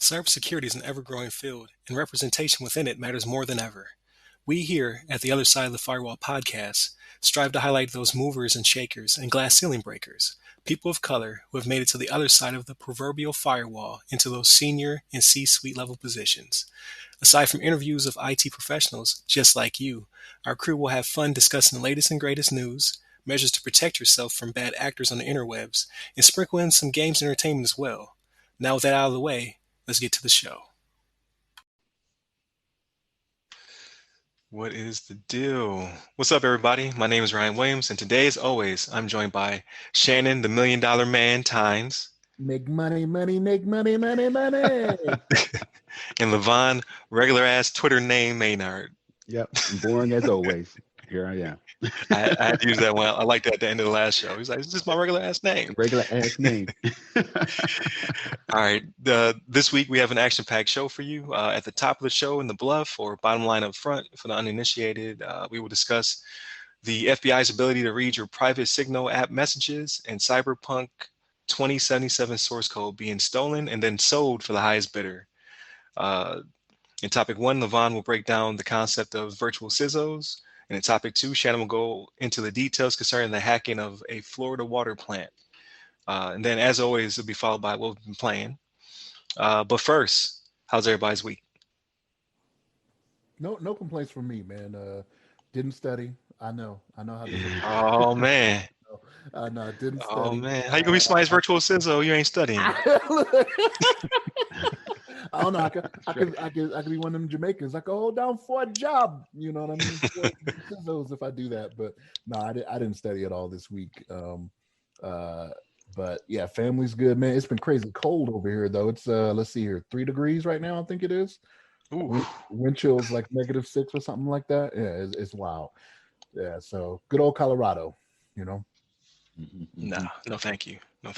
Cybersecurity is an ever-growing field, and representation within it matters more than ever. We here at the Other Side of the Firewall podcast strive to highlight those movers and shakers and glass ceiling breakers, people of color who have made it to the other side of the proverbial firewall into those senior and C-suite level positions. Aside from interviews of IT professionals just like you, our crew will have fun discussing the latest and greatest news, measures to protect yourself from bad actors on the interwebs, and sprinkle in some games and entertainment as well. Now, with that out of the way, let's get to the show. What is the deal? What's up, everybody? My name is Ryan Williams, and today, as always, I'm joined by Shannon, the $1 Million Man Tynes. Make money, money, make money, money, money. And Levon, regular ass Twitter name Maynard. Yep, boring as always. Here I am. I had to use that one. I liked that at the end of the last show. He's like, "It's just my regular ass name." Regular ass name. All right. This week we have an action-packed show for you. At the top of the show in the bluff, or bottom line up front for the uninitiated, we will discuss the FBI's ability to read your private Signal app messages and Cyberpunk 2077 source code being stolen and then sold for the highest bidder. In topic 1, Levon will break down the concept of virtual CISOs. And in topic 2, Shannon will go into the details concerning the hacking of a Florida water plant. And then, as always, it'll be followed by what we've been playing. But first, how's everybody's week? No complaints from me, man. Didn't study. I know how to. Oh man. No, didn't study. Oh man, how you gonna be somebody's virtual CISO? You ain't studying. I don't know. I could be one of them Jamaicans. I could hold down for a job. You know what I mean? CISOs if I do that. But no, I didn't study at all this week. But yeah, family's good, man. It's been crazy cold over here, though. It's let's see here, 3 degrees right now. I think it is. Wind chills like -6 or something like that. Yeah, it's wild. Yeah, so good old Colorado, you know. No, thank you. I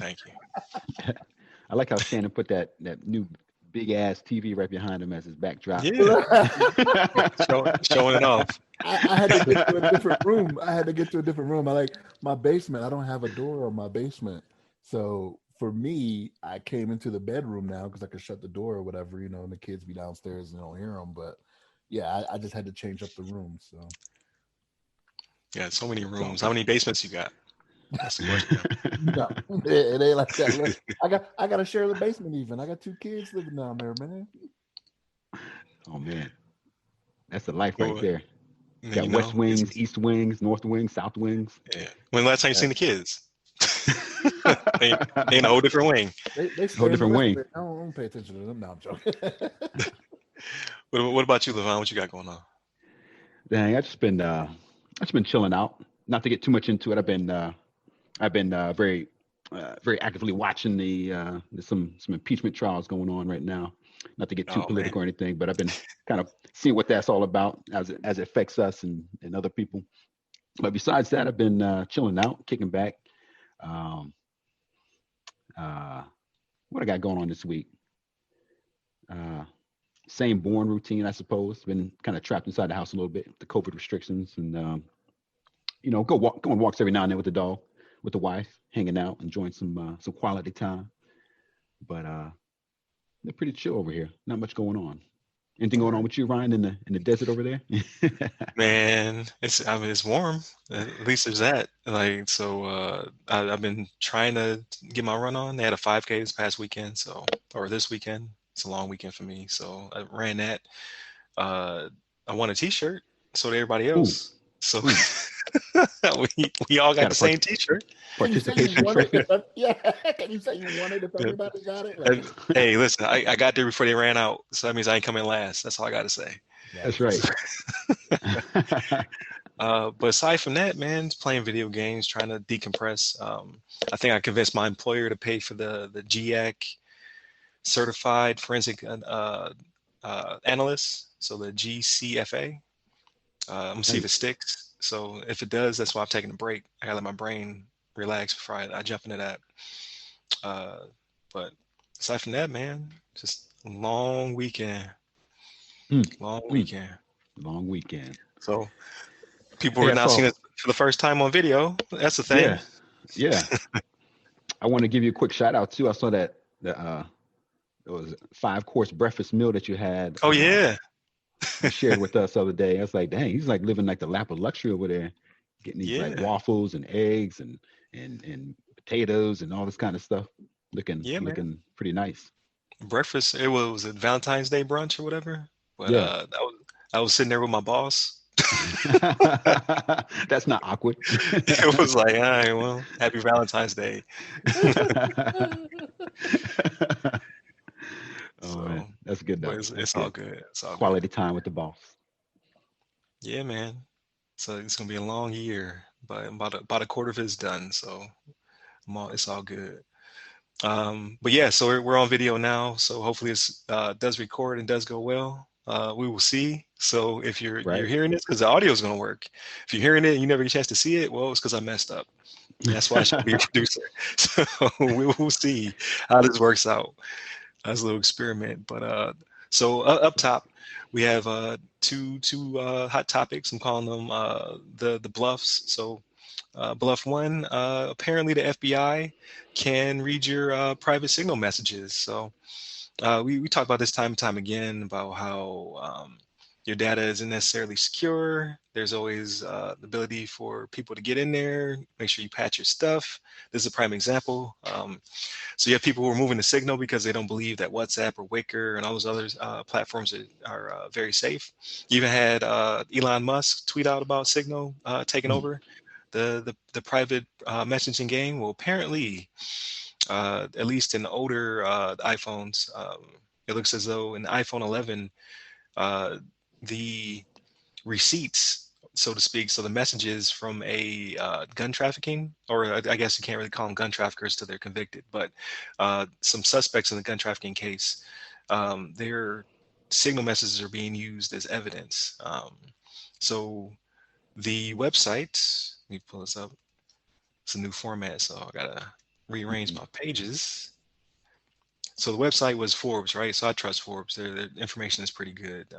like how Shannon put that new big ass TV right behind him as his backdrop. Yeah, showing it off. I had to get to a different room. I like my basement. I don't have a door on my basement, so for me, I came into the bedroom now because I could shut the door or whatever, you know, and the kids be downstairs and don't hear them. But yeah, I just had to change up the room. So yeah, so many rooms. How many basements you got? That's the question. No, it ain't like that. Look, I got to share the basement even. I got 2 kids living down there, man. Oh man, that's the life right there. You got west wings, east wings, north wings, south wings. Yeah. When last time you seen the kids? they in a whole different wing. They whole different wing. I don't pay attention to them now. I'm joking. What about you, Levon? What you got going on? Dang, I've just been chilling out. Not to get too much into it. I've been very actively watching there's some impeachment trials going on right now. Not to get too political or anything, but I've been kind of seeing what that's all about as it affects us and other people. But besides that, I've been chilling out, kicking back. What I got going on this week? Same boring routine, I suppose. Been kind of trapped inside the house a little bit, the COVID restrictions, and go on walks every now and then with the dog, with the wife, hanging out, enjoying some quality time. But they're pretty chill over here. Not much going on. Anything going on with you, Ryan, in the desert over there? Man, it's warm. At least there's that. I've been trying to get my run on. They had a 5K this past weekend, or this weekend. It's a long weekend for me, so I ran that. I won a T-shirt, so did everybody else. Ooh. So we all got the same T-shirt. Participation trophy. Yeah, can you say you won it if everybody got it? Like, hey, listen, I got there before they ran out, so that means I ain't coming last. That's all I got to say. That's right. But aside from that, man, playing video games, trying to decompress. I think I convinced my employer to pay for the GAC certified forensic analyst, so the GCFA. I'm gonna see if it sticks. So if it does, that's why I'm taking a break. I gotta let my brain relax before I jump into that. But aside from that, man, just a long weekend. Long weekend. So people are now seeing it for the first time on video. That's the thing. Yeah. I want to give you a quick shout out too. I saw that it was a 5-course breakfast meal that you had. Oh yeah. You shared with us the other day. I was like, dang, he's like living like the lap of luxury over there, getting these like Yeah. waffles and eggs and potatoes and all this kind of stuff. Looking Yeah, man. looking pretty nice. Breakfast. It was a Valentine's Day brunch or whatever. But Yeah. I was sitting there with my boss. That's not awkward. It was like, all right, well, happy Valentine's Day. Oh So, man, that's good but though. it's That's all good. good. It's all good. Quality time with the boss. Yeah, man. So it's gonna be a long year, but about a quarter of it's done. So it's all good. But yeah, so we're on video now. So hopefully it's does record and does go well. We will see. So if you're Right. hearing this, because the audio is gonna work. If you're hearing it and you never get a chance to see it, well, it's because I messed up. That's why I should be a producer. So we will see how this works out as a little experiment. But so up top, we have two hot topics. I'm calling them the bluffs. So bluff one, apparently the FBI can read your private signal messages. So we talk about this time and time again about how your data isn't necessarily secure. There's always the ability for people to get in there, make sure you patch your stuff. This is a prime example. So you have people who are moving the signal because they don't believe that WhatsApp or Wicker and all those other platforms are very safe. You even had Elon Musk tweet out about Signal taking over the private messaging game. Well, apparently, at least in older iPhones, it looks as though in the iPhone 11, the receipts, so to speak, so the messages from a gun trafficking, or I guess you can't really call them gun traffickers till they're convicted, but some suspects in the gun trafficking case, their signal messages are being used as evidence. So the website, let me pull this up. It's a new format, so I gotta rearrange my pages. So the website was Forbes, right? So I trust Forbes. Their information is pretty good.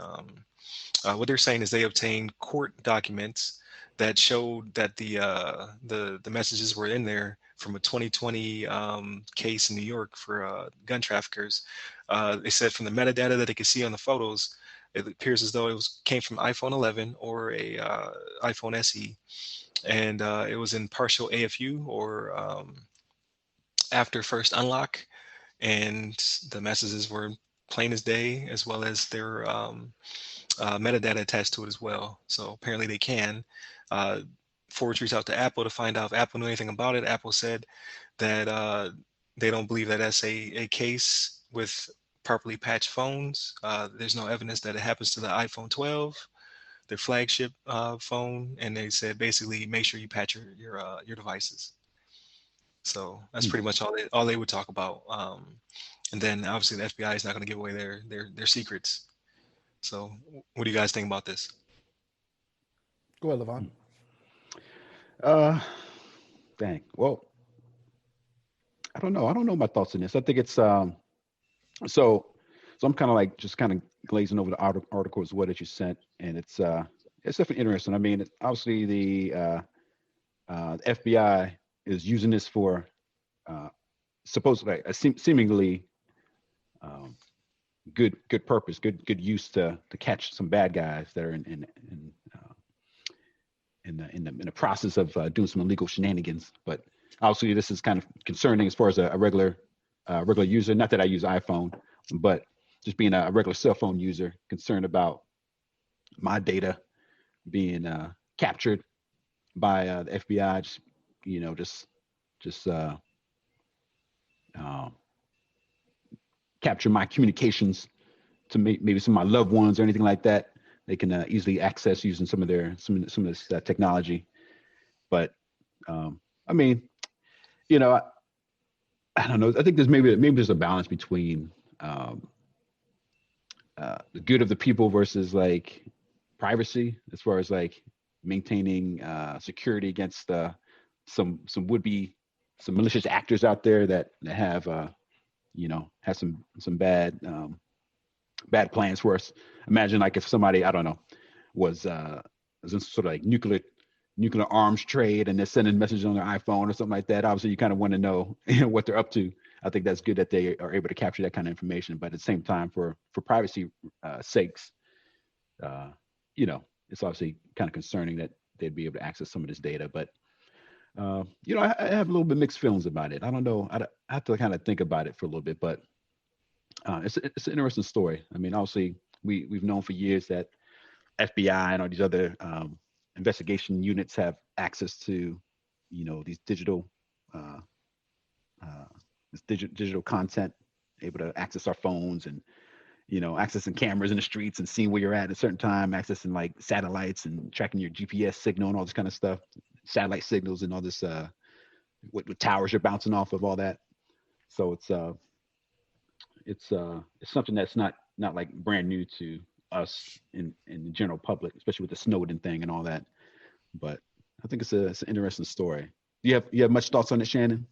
What they're saying is they obtained court documents that showed that the messages were in there from a 2020 case in New York for gun traffickers. They said from the metadata that they could see on the photos, it appears as though came from iPhone 11 or a iPhone SE, and it was in partial AFU or after first unlock, and the messages were plain as day, as well as their metadata attached to it as well. So apparently they can. Forwards reached out to Apple to find out if Apple knew anything about it. Apple said that they don't believe that that's a case with properly patched phones. There's no evidence that it happens to the iPhone 12, their flagship phone, and they said basically make sure you patch your devices. So that's pretty much all they would talk about. And then obviously the FBI is not going to give away their secrets. So what do you guys think about this? Go ahead, Levon. Dang. Well, I don't know. I don't know my thoughts on this. I think it's so I'm kind of like just kind of glazing over the article as well that you sent, and it's definitely interesting. I mean, obviously the FBI is using this for supposedly seemingly good purpose, good use to catch some bad guys that are in the process of doing some illegal shenanigans. But obviously, this is kind of concerning as far as a regular user. Not that I use iPhone, but just being a regular cell phone user, concerned about my data being captured by the FBI. Just capture my communications to maybe some of my loved ones or anything like that. They can easily access using some of this technology. But I mean, I don't know. I think there's maybe there's a balance between the good of the people versus like privacy, as far as like maintaining security against some malicious actors out there that have have some bad plans for us. Imagine like if somebody, I don't know, was in sort of like nuclear arms trade and they're sending messages on their iPhone or something like that. Obviously, you kind of want to know what they're up to. I think that's good that they are able to capture that kind of information. But at the same time, for privacy sakes, it's obviously kind of concerning that they'd be able to access some of this data. But I have a little bit mixed feelings about it. I don't know. I have to kind of think about it for a little bit, but it's an interesting story. I mean, obviously, we've known for years that FBI and all these other investigation units have access to, these digital digital content, able to access our phones and accessing cameras in the streets and seeing where you're at a certain time, accessing like satellites and tracking your GPS signal and all this kind of stuff, satellite signals and all this, what towers you're bouncing off of, all that. So it's something that's not like brand new to us in the general public, especially with the Snowden thing and all that. But I think it's an interesting story. Do you have much thoughts on it, Shannon?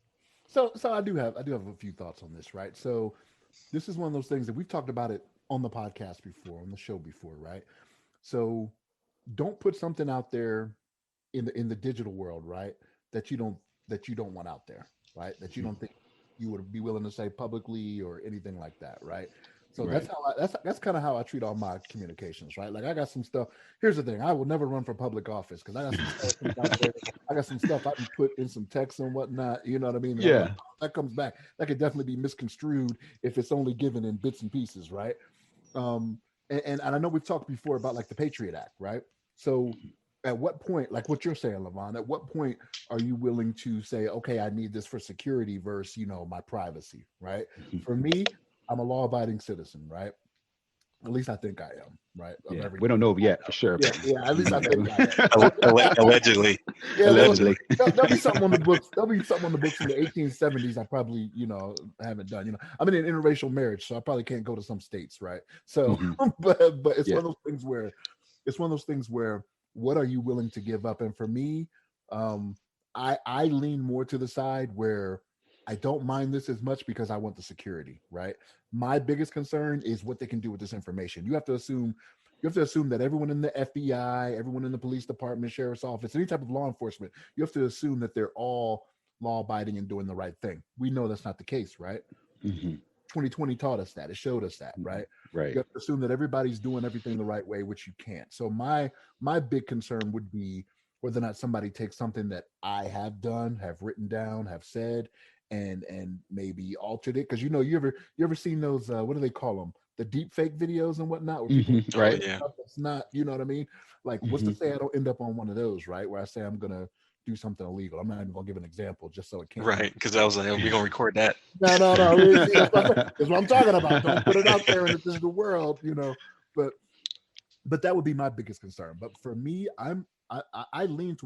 So I do have a few thoughts on this, right? So this is one of those things that we've talked about it on the podcast before, on the show before, right? So don't put something out there in the digital world, right? That you don't want out there, right? That you don't think you would be willing to say publicly or anything like that, right? So Right. that's kind of how I treat all my communications, right? Like I got some stuff. Here's the thing: I will never run for public office because I got some stuff out there. I got some stuff I can put in some text and whatnot. You know what I mean? Yeah. That comes back. That could definitely be misconstrued if it's only given in bits and pieces, right? And I know we've talked before about like the Patriot Act, right? So at what point, like what you're saying, Levon, at what point are you willing to say, okay, I need this for security versus, my privacy, right? For me, I'm a law-abiding citizen, right? At least I think I am, right? Yeah. We don't know yet for sure. Yeah, at least I think I am. Allegedly. Yeah, Allegedly. There'll be something on the books. There'll be something on the books in the 1870s I probably, haven't done. I'm in an interracial marriage, so I probably can't go to some states, right? So, but it's one of those things where what are you willing to give up? And for me, I lean more to the side where I don't mind this as much because I want the security, right? My biggest concern is what they can do with this information. You have to assume that everyone in the FBI, everyone in the police department, sheriff's office, any type of law enforcement, you have to assume that they're all law-abiding and doing the right thing. We know that's not the case, right? 2020 taught us that. It showed us that, right? Right. You have to assume that everybody's doing everything the right way, which you can't. So my big concern would be whether or not somebody takes something that I have done, have written down, have said, and maybe altered it. Because you ever seen those what do they call them? The deep fake videos and whatnot, where people right. Yeah. It's not, you know what I mean? Like, what's to say I don't end up on one of those, right? Where I say I'm gonna do something illegal. I'm not even gonna give an example just so it can't. Right, because I was like, we're gonna record that. No. That's what I'm talking about. Don't put it out there in the digital world, But that would be my biggest concern. But for me, I lean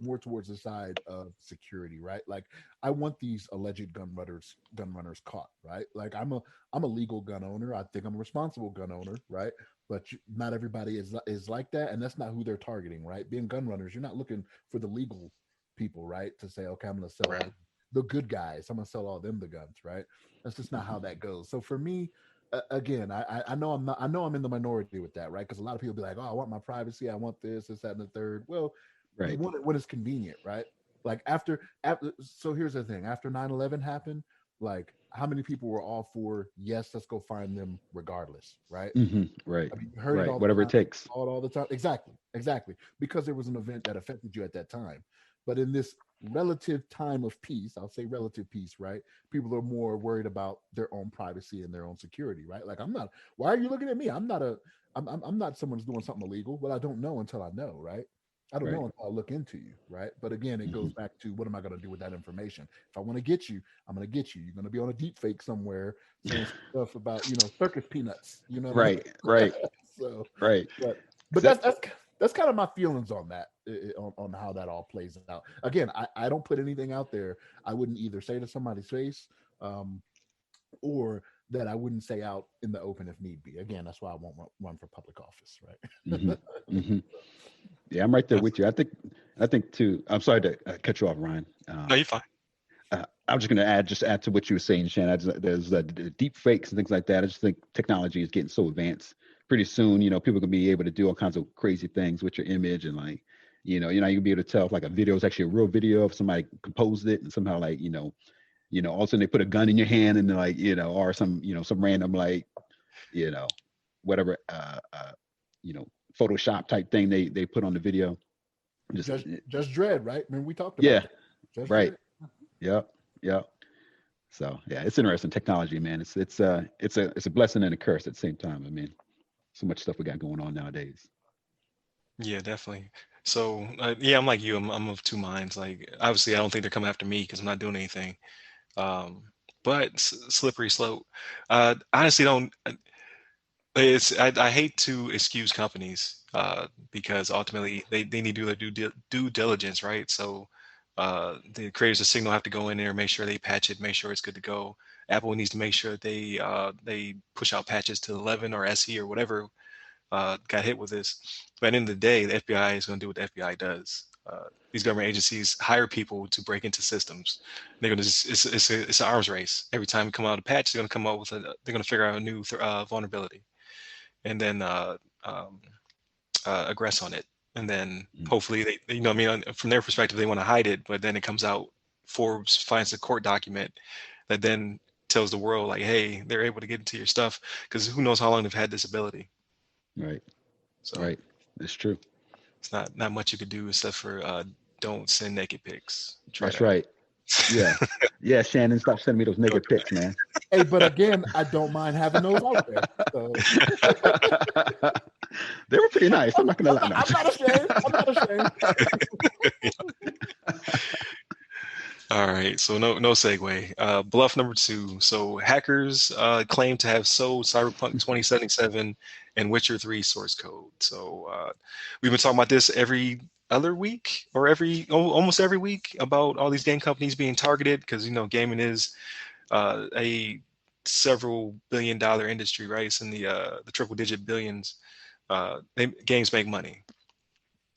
more towards the side of security, right? Like I want these alleged gun runners caught, right? Like I'm a legal gun owner. I think I'm a responsible gun owner, right? But not everybody is like that, and that's not who they're targeting, right? Being gun runners, you're not looking for the legal people, right? To say, okay, I'm going to sell the good guys. I'm going to sell all them the guns, right? That's just not how that goes. So for me, again, I know I'm in the minority with that, right? Because a lot of people be like, oh, I want my privacy, I want this, that, and the third. Well, you want it when it's convenient, right? Like after so here's the thing: after 9/11 happened, like how many people were all for yes, let's go find them regardless, right? Right. I mean, you heard it all whatever the time, it takes. all the time. Exactly, because there was an event that affected you at that time. But in this relative time of peace, I'll say relative peace, right? People are more worried about their own privacy and their own security, right? Like I'm not. Why are you looking at me? I'm not someone who's doing something illegal. Well, I don't know until I know, right? I don't know until I look into you, right? But again, it goes back to what am I going to do with that information? If I want to get you, I'm going to get you. You're going to be on a deep fake somewhere saying stuff about circus peanuts, Right. So right. But that's kind of my feelings on that, on how that all plays out. Again, I don't put anything out there I wouldn't either say to somebody's face, or that I wouldn't say out in the open if need be. Again, that's why I won't run for public office, right? Yeah, I'm right there with you. I think too. I'm sorry to cut you off, Ryan. No, you're fine. I'm just going to add to what you were saying, Shannon. There's the deep fakes and things like that. I just think technology is getting so advanced. Pretty soon, people can be able to do all kinds of crazy things with your image, and like, you can be able to tell if like a video is actually a real video, if somebody composed it and somehow like, all of a sudden they put a gun in your hand and they're like, or some, some random like, whatever, Photoshop type thing they put on the video. Just Dread, right? I mean, we talked about yeah, that. Just right. Dread. Yep. So yeah, it's interesting technology, man. It's a blessing and a curse at the same time. I mean, so much stuff we got going on nowadays. Yeah, definitely. So yeah, I'm like you. I'm of two minds. Like, obviously, I don't think they're coming after me because I'm not doing anything. But slippery slope. Honestly, don't. I hate to excuse companies because ultimately they need to do their due diligence, right? So the creators of Signal have to go in there, make sure they patch it, make sure it's good to go. Apple needs to make sure they push out patches to 11 or SE or whatever got hit with this. But at the end of the day, the FBI is going to do what the FBI does. These government agencies hire people to break into systems. They're going to it's an arms race. Every time you come out a patch, they're going to come out with they're going to figure out a new vulnerability, and then aggress on it. And then hopefully they I mean, from their perspective, they want to hide it, but then it comes out. Forbes finds a court document that then tells the world like, hey, they're able to get into your stuff because who knows how long they've had this ability. Right. So right. It's true. it's not much you could do except for don't send naked pics. That's right. Yeah. Yeah, Shannon, stop sending me those naked pics, man. Hey, but again, I don't mind having those out there. So. They were pretty nice. I'm not gonna lie. I'm not ashamed. I'm not ashamed. All right, so no segue. Bluff number 2. So hackers claim to have sold Cyberpunk 2077 and Witcher 3 source code. So we've been talking about this every other week or almost every week about all these game companies being targeted because gaming is a several billion-dollar industry, right? It's in the triple-digit billions. Games make money.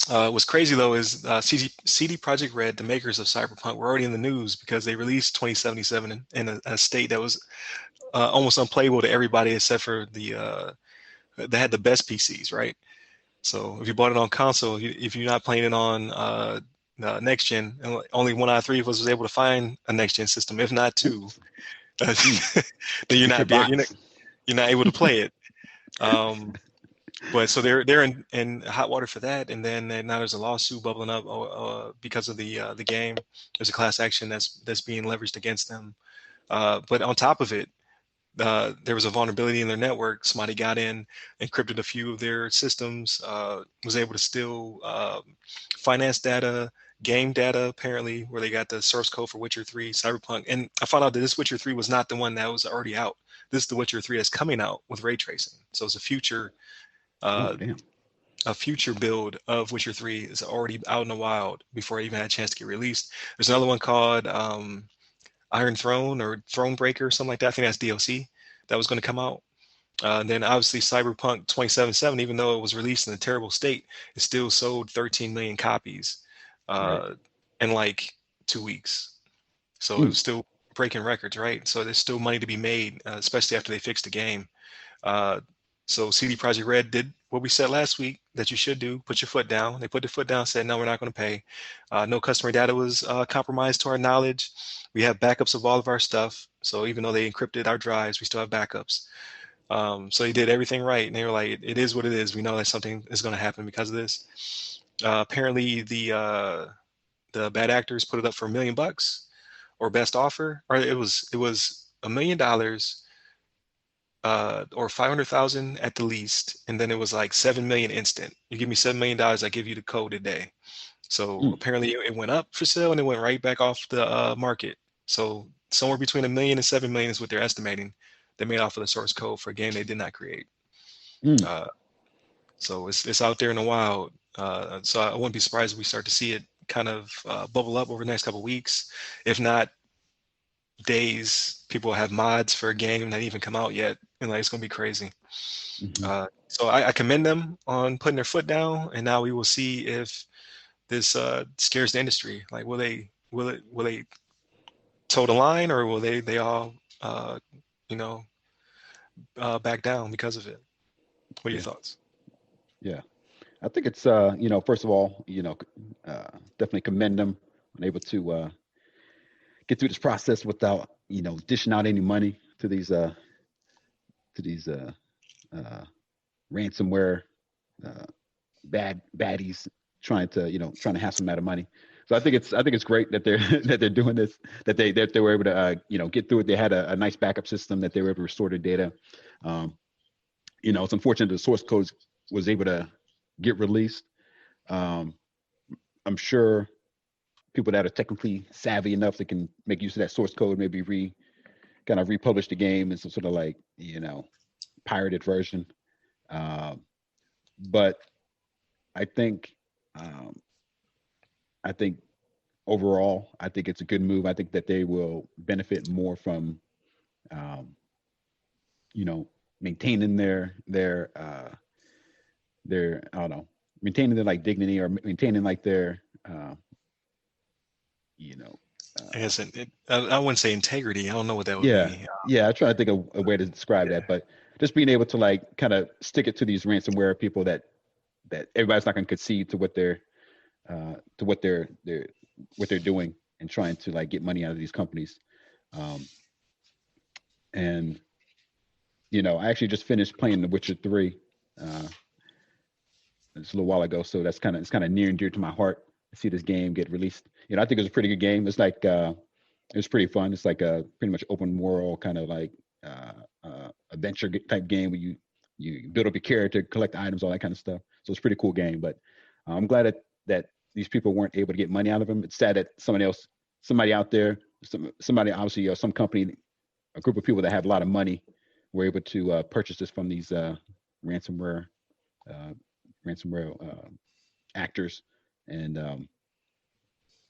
What's crazy though is CD Projekt Red, the makers of Cyberpunk, were already in the news because they released 2077 in a state that was almost unplayable to everybody except for they had the best PCs, right? So if you bought it on console, if you're not playing it on next gen, only 1 out of 3 of us was able to find a next gen system, if not 2. Then you're not able to play it. But so they're in hot water for that, and then now there's a lawsuit bubbling up because of the game. There's a class action that's being leveraged against them. But on top of it, there was a vulnerability in their network. Somebody got in, encrypted a few of their systems, was able to steal finance data, game data, apparently, where they got the source code for Witcher 3, Cyberpunk. And I found out that this Witcher 3 was not the one that was already out. This is the Witcher 3 that's coming out with ray tracing. So it's a future build of Witcher 3 is already out in the wild before it even had a chance to get released. There's another one called Iron Throne or Thronebreaker, something like that. I think that's DLC that was going to come out. And then obviously Cyberpunk 2077, even though it was released in a terrible state, it still sold 13 million copies in like 2 weeks. So it was still breaking records, right? So there's still money to be made, especially after they fixed the game. So CD Projekt Red did what we said last week that you should do, put your foot down. They put their foot down, said, no, we're not going to pay. No customer data was compromised to our knowledge. We have backups of all of our stuff. So even though they encrypted our drives, we still have backups. So they did everything right. And they were like, it is what it is. We know that something is going to happen because of this. Apparently the bad actors put it up for $1 million or best offer, or it was $1 million or 500,000 at the least, and then it was like 7 million instant. You give me $7 million, I give you the code today. So apparently it went up for sale and it went right back off the market. So somewhere between 1 million and 7 million is what they're estimating they made off of the source code for a game they did not create. So it's out there in the wild. So I wouldn't be surprised if we start to see it kind of bubble up over the next couple of weeks. If not days, people have mods for a game that even come out yet, and like it's gonna be crazy. So I commend them on putting their foot down, and now we will see if this scares the industry. Like, will they toe the line, or will they all back down because of it? What are your thoughts? Yeah, I think it's first of all, definitely commend them on able to get through this process without dishing out any money to these ransomware baddies trying to have some amount of money. So I think it's great that they're that they're doing this, that they were able to get through it. They had a nice backup system that they were able to restore their data. It's unfortunate the source code was able to get released. I'm sure people that are technically savvy enough that can make use of that source code maybe republish the game in some sort of pirated version. But I think overall, I think it's a good move. I think that they will benefit more from, maintaining their I don't know, maintaining their dignity, or maintaining their, I guess I wouldn't say integrity. I don't know what that would be. Yeah. I try to think of a way to describe that, but just being able to kind of stick it to these ransomware people that everybody's not going to concede to what they're doing and trying to get money out of these companies. And I actually just finished playing The Witcher 3 just a little while ago, so it's kind of near and dear to my heart to see this game get released. I think it was a pretty good game. It's it was pretty fun. It's like a pretty much open world kind of adventure type game where you build up your character, collect items, all that kind of stuff. So it's a pretty cool game. But I'm glad that these people weren't able to get money out of them. It's sad that somebody out there, somebody obviously, some company, a group of people that have a lot of money were able to purchase this from these ransomware actors. And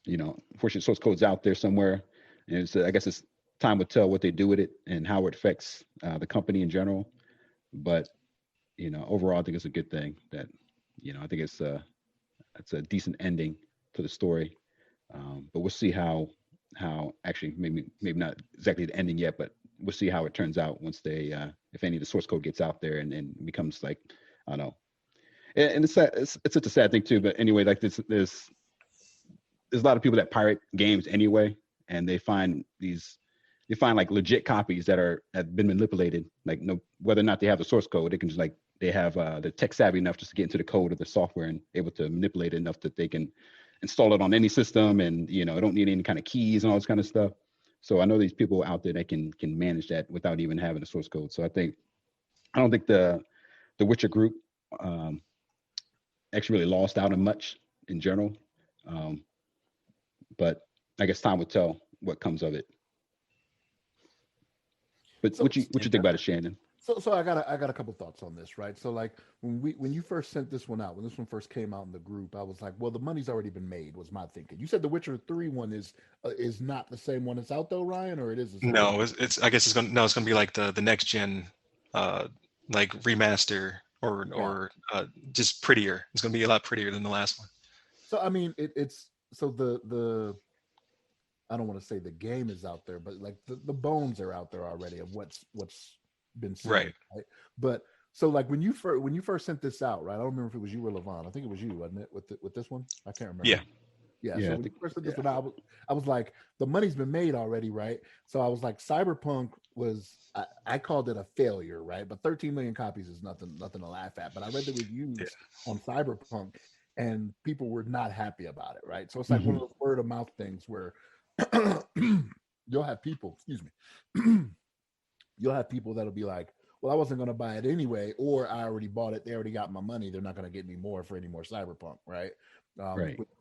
unfortunately, source code's out there somewhere, and I guess it's time will tell what they do with it and how it affects the company in general. But overall, I think it's a good thing that I think it's a decent ending to the story. But we'll see how actually maybe not exactly the ending yet, but we'll see how it turns out once they if any of the source code gets out there and becomes I don't know. And it's such a sad thing too. But anyway, there's a lot of people that pirate games anyway, and they find legit copies that have been manipulated. Whether or not they have the source code, they can just they have they're tech savvy enough just to get into the code of the software and able to manipulate it enough that they can install it on any system, and it don't need any kind of keys and all this kind of stuff. So I know these people out there that can manage that without even having a source code. So I don't think the Witcher group actually really lost out on much in general. But I guess time will tell what comes of it. But what you think about it, Shannon? So I got a couple thoughts on this, right? So when you first sent this one out, when this one first came out in the group, I was like, well, the money's already been made, was my thinking. You said the Witcher 3 one is not the same one that's out though, Ryan, or it is? No, it's I guess it's gonna be like the next gen remaster or just prettier. It's gonna be a lot prettier than the last one. So I mean, it's so the I don't want to say the game is out there, but the bones are out there already of what's been seen, right? But so when you first sent this out, right? I don't remember if it was you or Levon. I think it was you, wasn't it? With this one, I can't remember. Yeah. So when you first sent this one out, I was like, the money's been made already, right? So I was like, Cyberpunk was I called it a failure, right? But 13 million copies is nothing to laugh at. But I read the reviews on Cyberpunk, and people were not happy about it, right? So it's like one of those word of mouth things where you'll have people, you'll have people that'll be like, well, I wasn't going to buy it anyway, or I already bought it. They already got my money. They're not going to get me more for any more Cyberpunk, right?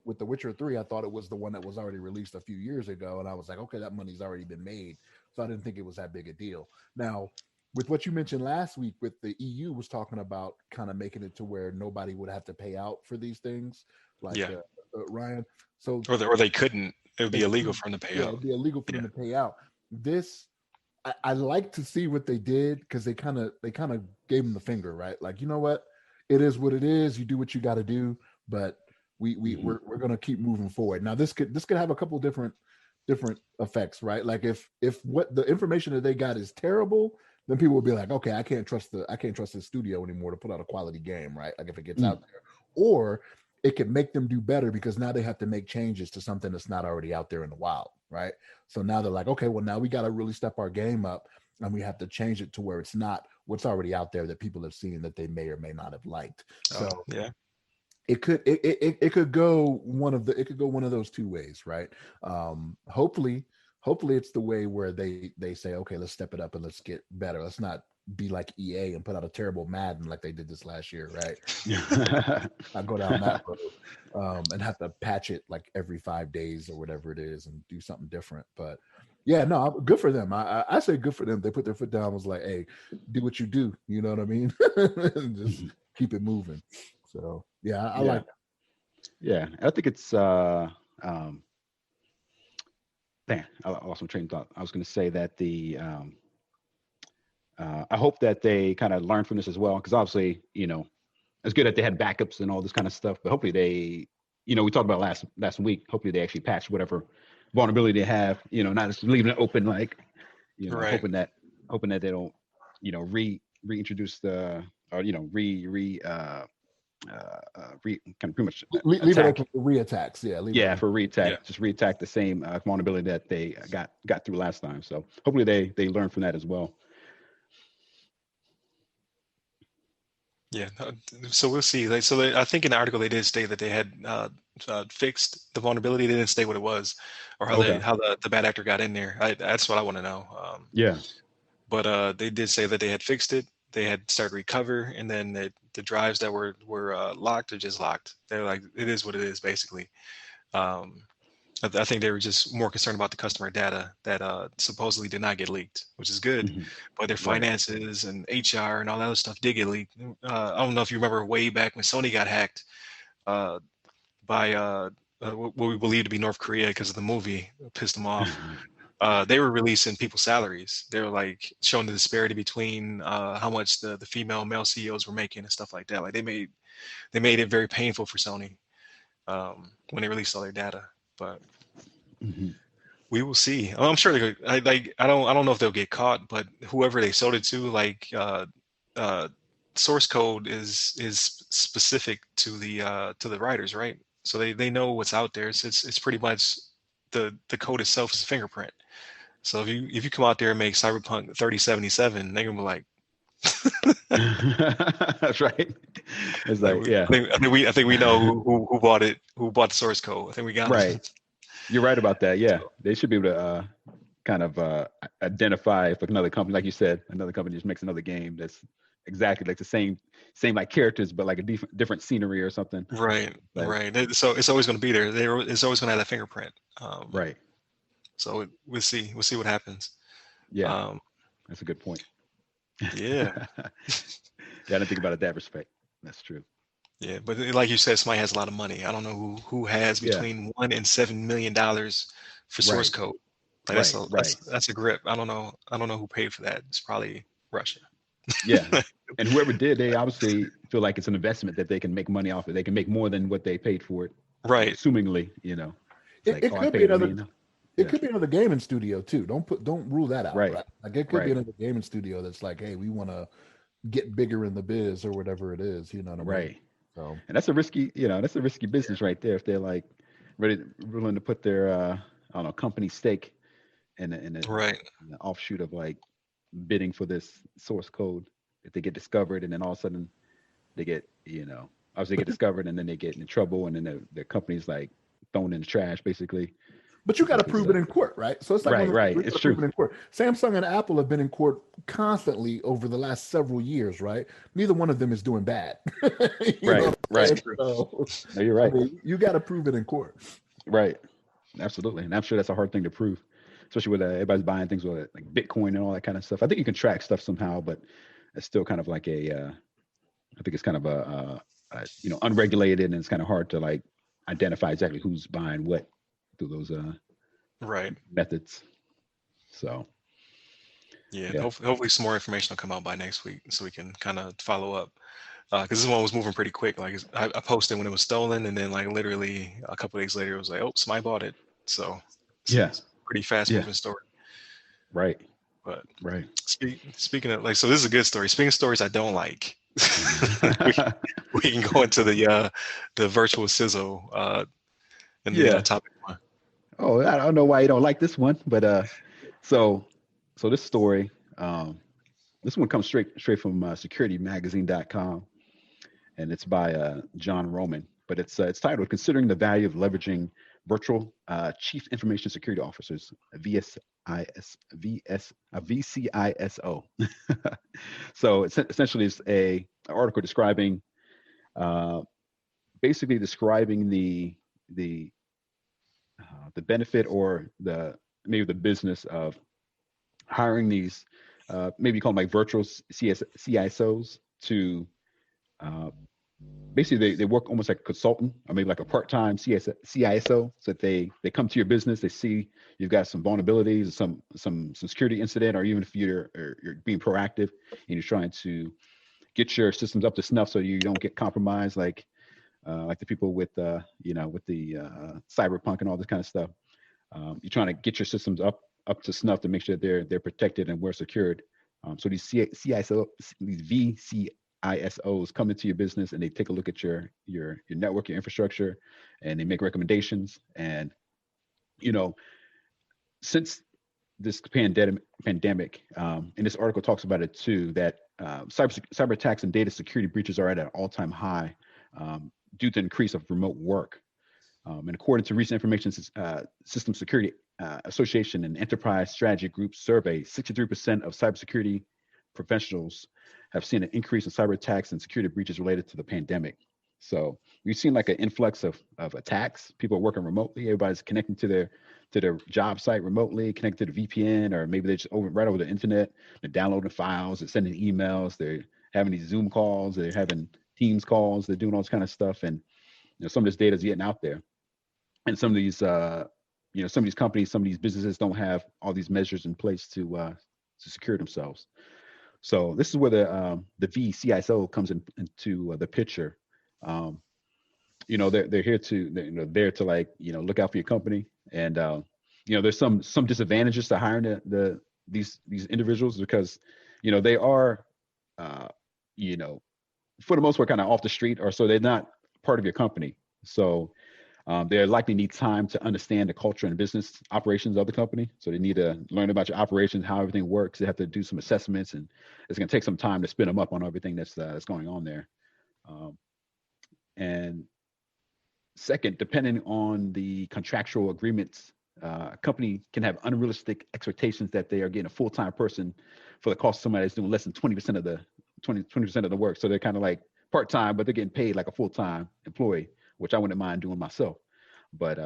With The Witcher 3, I thought it was the one that was already released a few years ago, and I was like, okay, that money's already been made. So I didn't think it was that big a deal. Now, with what you mentioned last week, with the EU was talking about kind of making it to where nobody would have to pay out for these things, Ryan. So or they couldn't. It would be illegal for them to pay out. Yeah, it'd be illegal for them to pay out. This, I like to see what they did, because they kind of gave them the finger, right? Like, you know what, it is what it is. You do what you got to do, but we're gonna keep moving forward. Now this could have a couple different effects, right? Like if what the information that they got is terrible, then people will be like, okay, I can't trust this studio anymore to put out a quality game, right? Like if it gets out there, or it could make them do better because now they have to make changes to something that's not already out there in the wild, right? So now they're like, okay, well, now we got to really step our game up and we have to change it to where it's not what's already out there that people have seen that they may or may not have liked. So yeah. It could go one of those two ways, right? Hopefully it's the way where they say, okay, let's step it up and let's get better. Let's not be like EA and put out a terrible Madden like they did this last year, right? I go down that road and have to patch it like every 5 days or whatever it is and do something different. But yeah, no, good for them. I say good for them. They put their foot down, was like, hey, do what you do. You know what I mean? Just keep it moving. So yeah, I like that. Yeah, I think it's man, I lost my train of thought. I was going to say that I hope that they kind of learn from this as well, because obviously, it's good that they had backups and all this kind of stuff, but hopefully they, we talked about last week, hopefully they actually patch whatever vulnerability they have, not just leaving it open, like, Right. hoping that they don't, reintroduce the, or, kind of pretty much leave it open for reattacks. Yeah, for reattack, just reattack the same vulnerability that they got through last time. So hopefully they learn from that as well. Yeah, so we'll see. I think in the article they did state that they had fixed the vulnerability. They didn't state what it was, or how the bad actor got in there. That's what I want to know. But they did say that they had fixed it. They had started recover, and then the drives that were locked are just locked. They're like, it is what it is, basically. I think they were just more concerned about the customer data that supposedly did not get leaked, which is good. Mm-hmm. But their finances and HR and all that other stuff did get leaked. I don't know if you remember way back when Sony got hacked by what we believe to be North Korea because of the movie. It pissed them off. They were releasing people's salaries. They were like showing the disparity between how much the female and male CEOs were making and stuff like that. Like they made it very painful for Sony when they released all their data. But we will see. I'm sure they. I don't know if they'll get caught, but whoever they sold it to, like source code is specific to the writers, right? So they know what's out there. It's pretty much the code itself is a fingerprint. So if you come out there and make Cyberpunk 3077, they're gonna be like, that's right. It's like, yeah. I think we know who bought it, who bought the source code. I think we got it. You're right about that. Yeah, they should be able to kind of identify if another company, like you said, another company just makes another game that's exactly like the same like characters, but like a different scenery or something. Right, right. So it's always going to be there. It's always going to have that fingerprint. Right. So we'll see. We'll see what happens. Yeah, that's a good point. Yeah. I didn't think about it that respect. That's true. Yeah, but like you said, somebody has a lot of money. I don't know who has between $1 and $7 million for source code. Like that's a grip. I don't know who paid for that. It's probably Russia. Yeah, and whoever did, they obviously feel like it's an investment that they can make money off it. They can make more than what they paid for it. Right. Assumingly, it could be another. It could be another gaming studio too. Don't rule that out. Right. Like it could be another gaming studio that's like, hey, we want to get bigger in the biz or whatever it is. You know what I mean? Right. So, and that's a risky business right there. If they're like willing to put their company stake in an offshoot of like bidding for this source code, if they get discovered and then all of a sudden they get obviously get discovered and then they get in trouble and then the company's like thrown in the trash basically. But you got to prove it in court, right? So it's like right. It's true. In court. Samsung and Apple have been in court constantly over the last several years, right? Neither one of them is doing bad. Right. So, no, you're right. I mean, you got to prove it in court. Right. Absolutely, and I'm sure that's a hard thing to prove, especially with everybody's buying things with like Bitcoin and all that kind of stuff. I think you can track stuff somehow, but it's still kind of like I think it's kind of a unregulated, and it's kind of hard to like identify exactly who's buying what through those methods. So yeah. Hopefully some more information will come out by next week so we can kind of follow up, because this one was moving pretty quick. Like I posted when it was stolen, and then like literally a couple of days later it was like, oh, somebody bought it. So it's pretty fast moving story. Right. But right. Speaking of like, so this is a good story. Speaking of stories I don't like, we, we can go into the virtual sizzle in the Yeah. topic one. Oh, I don't know why you don't like this one, but so this story, this one comes straight from securitymagazine.com, and it's by John Roman. But it's titled "Considering the Value of Leveraging Virtual Chief Information Security Officers VCISO." So it's essentially it's an article describing, basically describing the benefit or maybe the business of hiring these, maybe you call them like virtual CISOs to, basically they work almost like a consultant or maybe like a part-time CISO, so that they come to your business, they see you've got some vulnerabilities, some security incident, or even if you're being proactive and you're trying to get your systems up to snuff so you don't get compromised, like the people with with the cyberpunk and all this kind of stuff. You're trying to get your systems up to snuff to make sure they're protected and we're secured. So these VCISOs come into your business and they take a look at your network, your infrastructure, and they make recommendations. And since this pandemic, and this article talks about it too, that cyber attacks and data security breaches are at an all-time high due to the increase of remote work. And according to recent Information System Security Association and Enterprise Strategy Group survey, 63% of cybersecurity professionals have seen an increase in cyber attacks and security breaches related to the pandemic. So we've seen like an influx of attacks. People are working remotely. Everybody's connecting to their job site remotely, connected to the VPN, or maybe they're just right over the internet. They're downloading files, they're sending emails, they're having these Zoom calls, they're having Teams calls, they're doing all this kind of stuff. And some of this data is getting out there. And some of these, some of these companies, some of these businesses don't have all these measures in place to secure themselves. So this is where the VCISO comes into the picture. They're here to there to like look out for your company, and there's some disadvantages to hiring these individuals, because they are for the most part kind of off the street, or so they're not part of your company. So they likely need time to understand the culture and business operations of the company. So they need to learn about your operations, how everything works. They have to do some assessments, and it's going to take some time to spin them up on everything that's going on there. And second, depending on the contractual agreements, a company can have unrealistic expectations that they are getting a full-time person for the cost of somebody that's doing less than 20% of the 20% of the work. So they're kind of like part-time, but they're getting paid like a full-time employee, which I wouldn't mind doing myself. But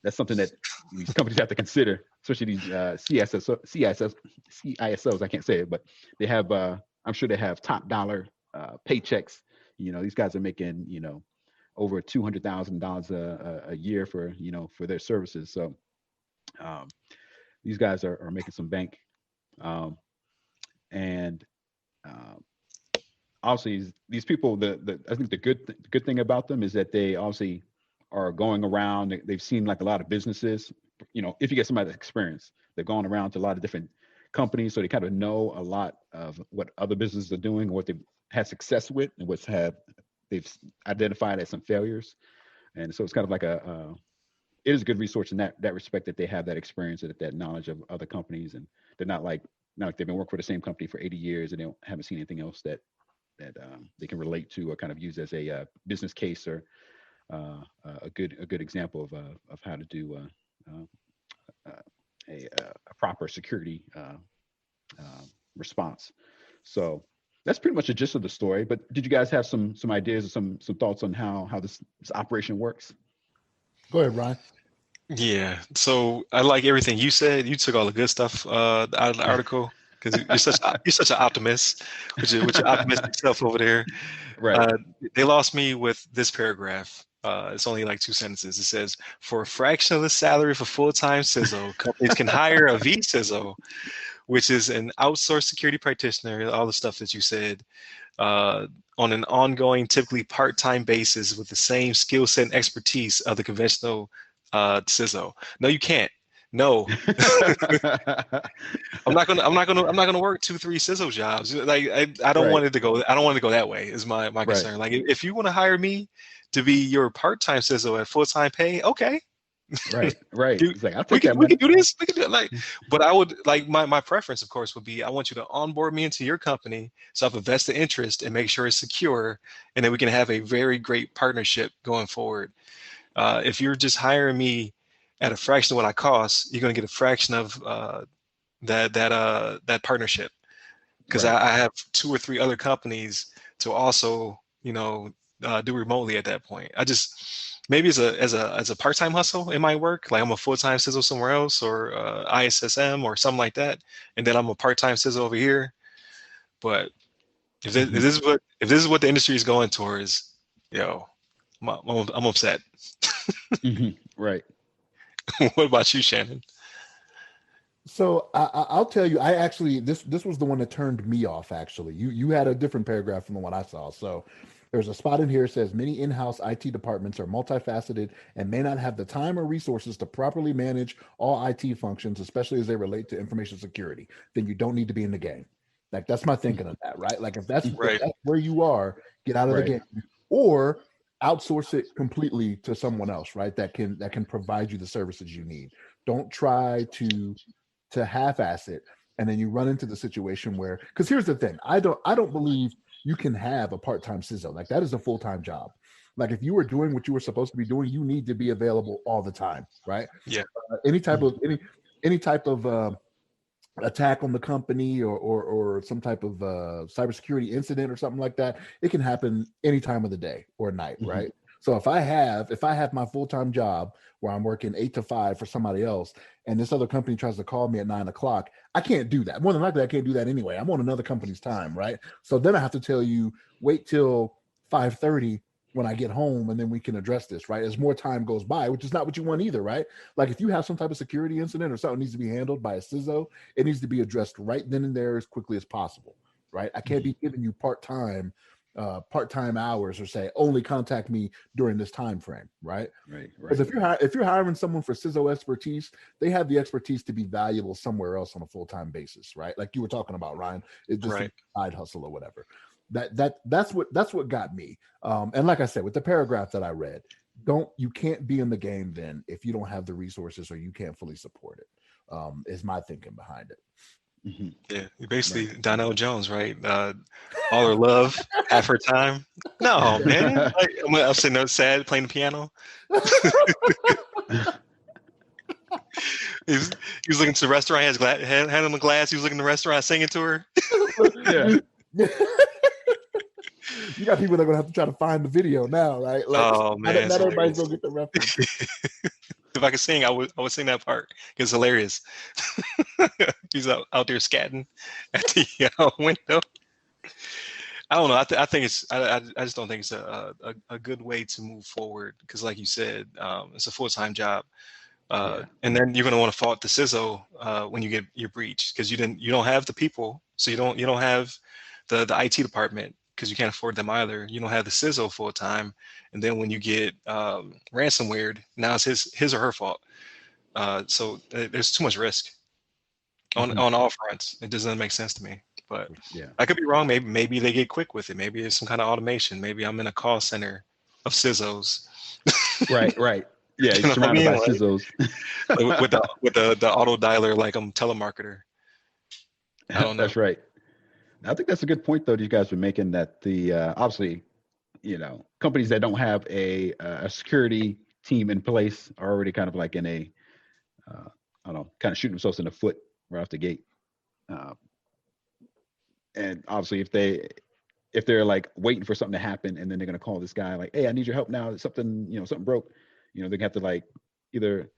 that's something that these companies have to consider, especially these CISOs. I can't say it, but they have, I'm sure they have top dollar paychecks. These guys are making, over $200,000 a year for their services. So these guys are making some bank. And obviously these people, I think the good thing about them is that they obviously are going around. They've seen like a lot of businesses. If you get somebody that's experienced, they've gone around to a lot of different companies, so they kind of know a lot of what other businesses are doing, what they've had success with, and they've identified as some failures. And so it's kind of like it is a good resource in that respect, that they have that experience and that knowledge of other companies, and they're not like they've been working for the same company for 80 years and they haven't seen anything else that they can relate to or kind of use as a business case, or a good example of how to do a proper security response. So that's pretty much the gist of the story. But did you guys have some ideas or some thoughts on how this operation works? Go ahead, Ryan. Yeah. So I like everything you said. You took all the good stuff out of the article, because you're such an optimist, with your optimistic self over there. Right. They lost me with this paragraph. It's only like 2 sentences. It says, for a fraction of the salary of a full-time CISO, companies can hire a VCISO, which is an outsourced security practitioner, all the stuff that you said, on an ongoing, typically part-time basis with the same skill set and expertise of the conventional CISO. No, you can't. No, I'm not gonna work 2-3 CISO jobs. Like I don't Right. want it to go. I don't want it to go that way. Is my Right. concern. Like if you want to hire me to be your part-time CISO at full-time pay, okay. Right. Right. You- It's like, I'll we take can that we can money. do this. We can do it. Like, but I would like my preference, of course, would be I want you to onboard me into your company, so I have a vested interest and make sure it's secure, and then we can have a very great partnership going forward. If you're just hiring me at a fraction of what I cost, you're going to get a fraction of that partnership because Right. I have 2 or 3 other companies to also do remotely at that point. I just maybe as a part-time hustle it might work. Like I'm a full-time sizzle somewhere else or ISSM or something like that, and then I'm a part-time sizzle over here. But if Mhm. this is what the industry is going towards, yo, I'm upset. Mhm. Right. What about you, Shannon? So I'll tell you, I actually this was the one that turned me off. Actually, you had a different paragraph from the one I saw. So there's a spot in here that says many in-house IT departments are multifaceted and may not have the time or resources to properly manage all IT functions, especially as they relate to information security. Then you don't need to be in the game. Like that's my thinking of that, right? Like if Right. that's where you are, get out of the Right. game, or outsource it completely to someone else, right? That can provide you the services you need. Don't try to half-ass it, and then you run into the situation where, because here's the thing, I don't believe you can have a part-time CISO. Like that is a full-time job. Like if you were doing what you were supposed to be doing, you need to be available all the time, right? Yeah. Any type of any type of attack on the company or some type of cybersecurity incident or something like that, it can happen any time of the day or night, Mhm. right? So if I have my full-time job where I'm working 8 to 5 for somebody else, and this other company tries to call me at 9 o'clock, I can't do that. More than likely, I can't do that anyway. I'm on another company's time, right? So then I have to tell you, wait till 5:30 when I get home, and then we can address this, right? As more time goes by, which is not what you want either, right? Like if you have some type of security incident or something needs to be handled by a CISO, it needs to be addressed right then and there as quickly as possible, right? I can't be giving you part-time hours or say only contact me during this time frame, right? Right. Because Right. if you're hiring someone for CISO expertise, they have the expertise to be valuable somewhere else on a full-time basis, right? Like you were talking about, Ryan, it's just a Right. side hustle or whatever. That's what got me. And like I said, with the paragraph that I read, you can't be in the game then if you don't have the resources or you can't fully support it. Is my thinking behind it. Mhm. Yeah, you're basically Right. Donnell Jones, right? All her love, half her time. No, man. Like, I'm sitting there sad playing the piano. He was looking to the restaurant, he has hand on the glass. He was looking at the restaurant, singing to her. Yeah. You got people that are gonna have to try to find the video now, right? Like Oh not, man, it's not everybody's hilarious. gonna get the reference. If I could sing, I would sing that part. It's hilarious. He's out there scatting at the window. I don't know. I think I just don't think it's a good way to move forward because, like you said, it's a full-time job. Yeah. And then you're going to want to fault the CISO when you get your breach because you don't have the people, so you don't have the IT department because you can't afford them either. You don't have the CISO full time, and then when you get ransomware, now it's his or her fault. So there's too much risk Mhm. on all fronts. It doesn't make sense to me, but Yeah. I could be wrong. Maybe they get quick with it. Maybe it's some kind of automation. Maybe I'm in a call center of CISOs. Right. Right. Yeah. You You're know what I surrounded mean? by Like, CISOs. with the auto dialer like I'm telemarketer. I don't know. That's right. I think that's a good point, though, that you guys were making that the obviously, companies that don't have a security team in place are already kind of like in a, I don't know, kind of shooting themselves in the foot right off the gate. Uh, and obviously, if they're like waiting for something to happen and then they're going to call this guy like, hey, I need your help now. Something broke. They're gonna have to like either,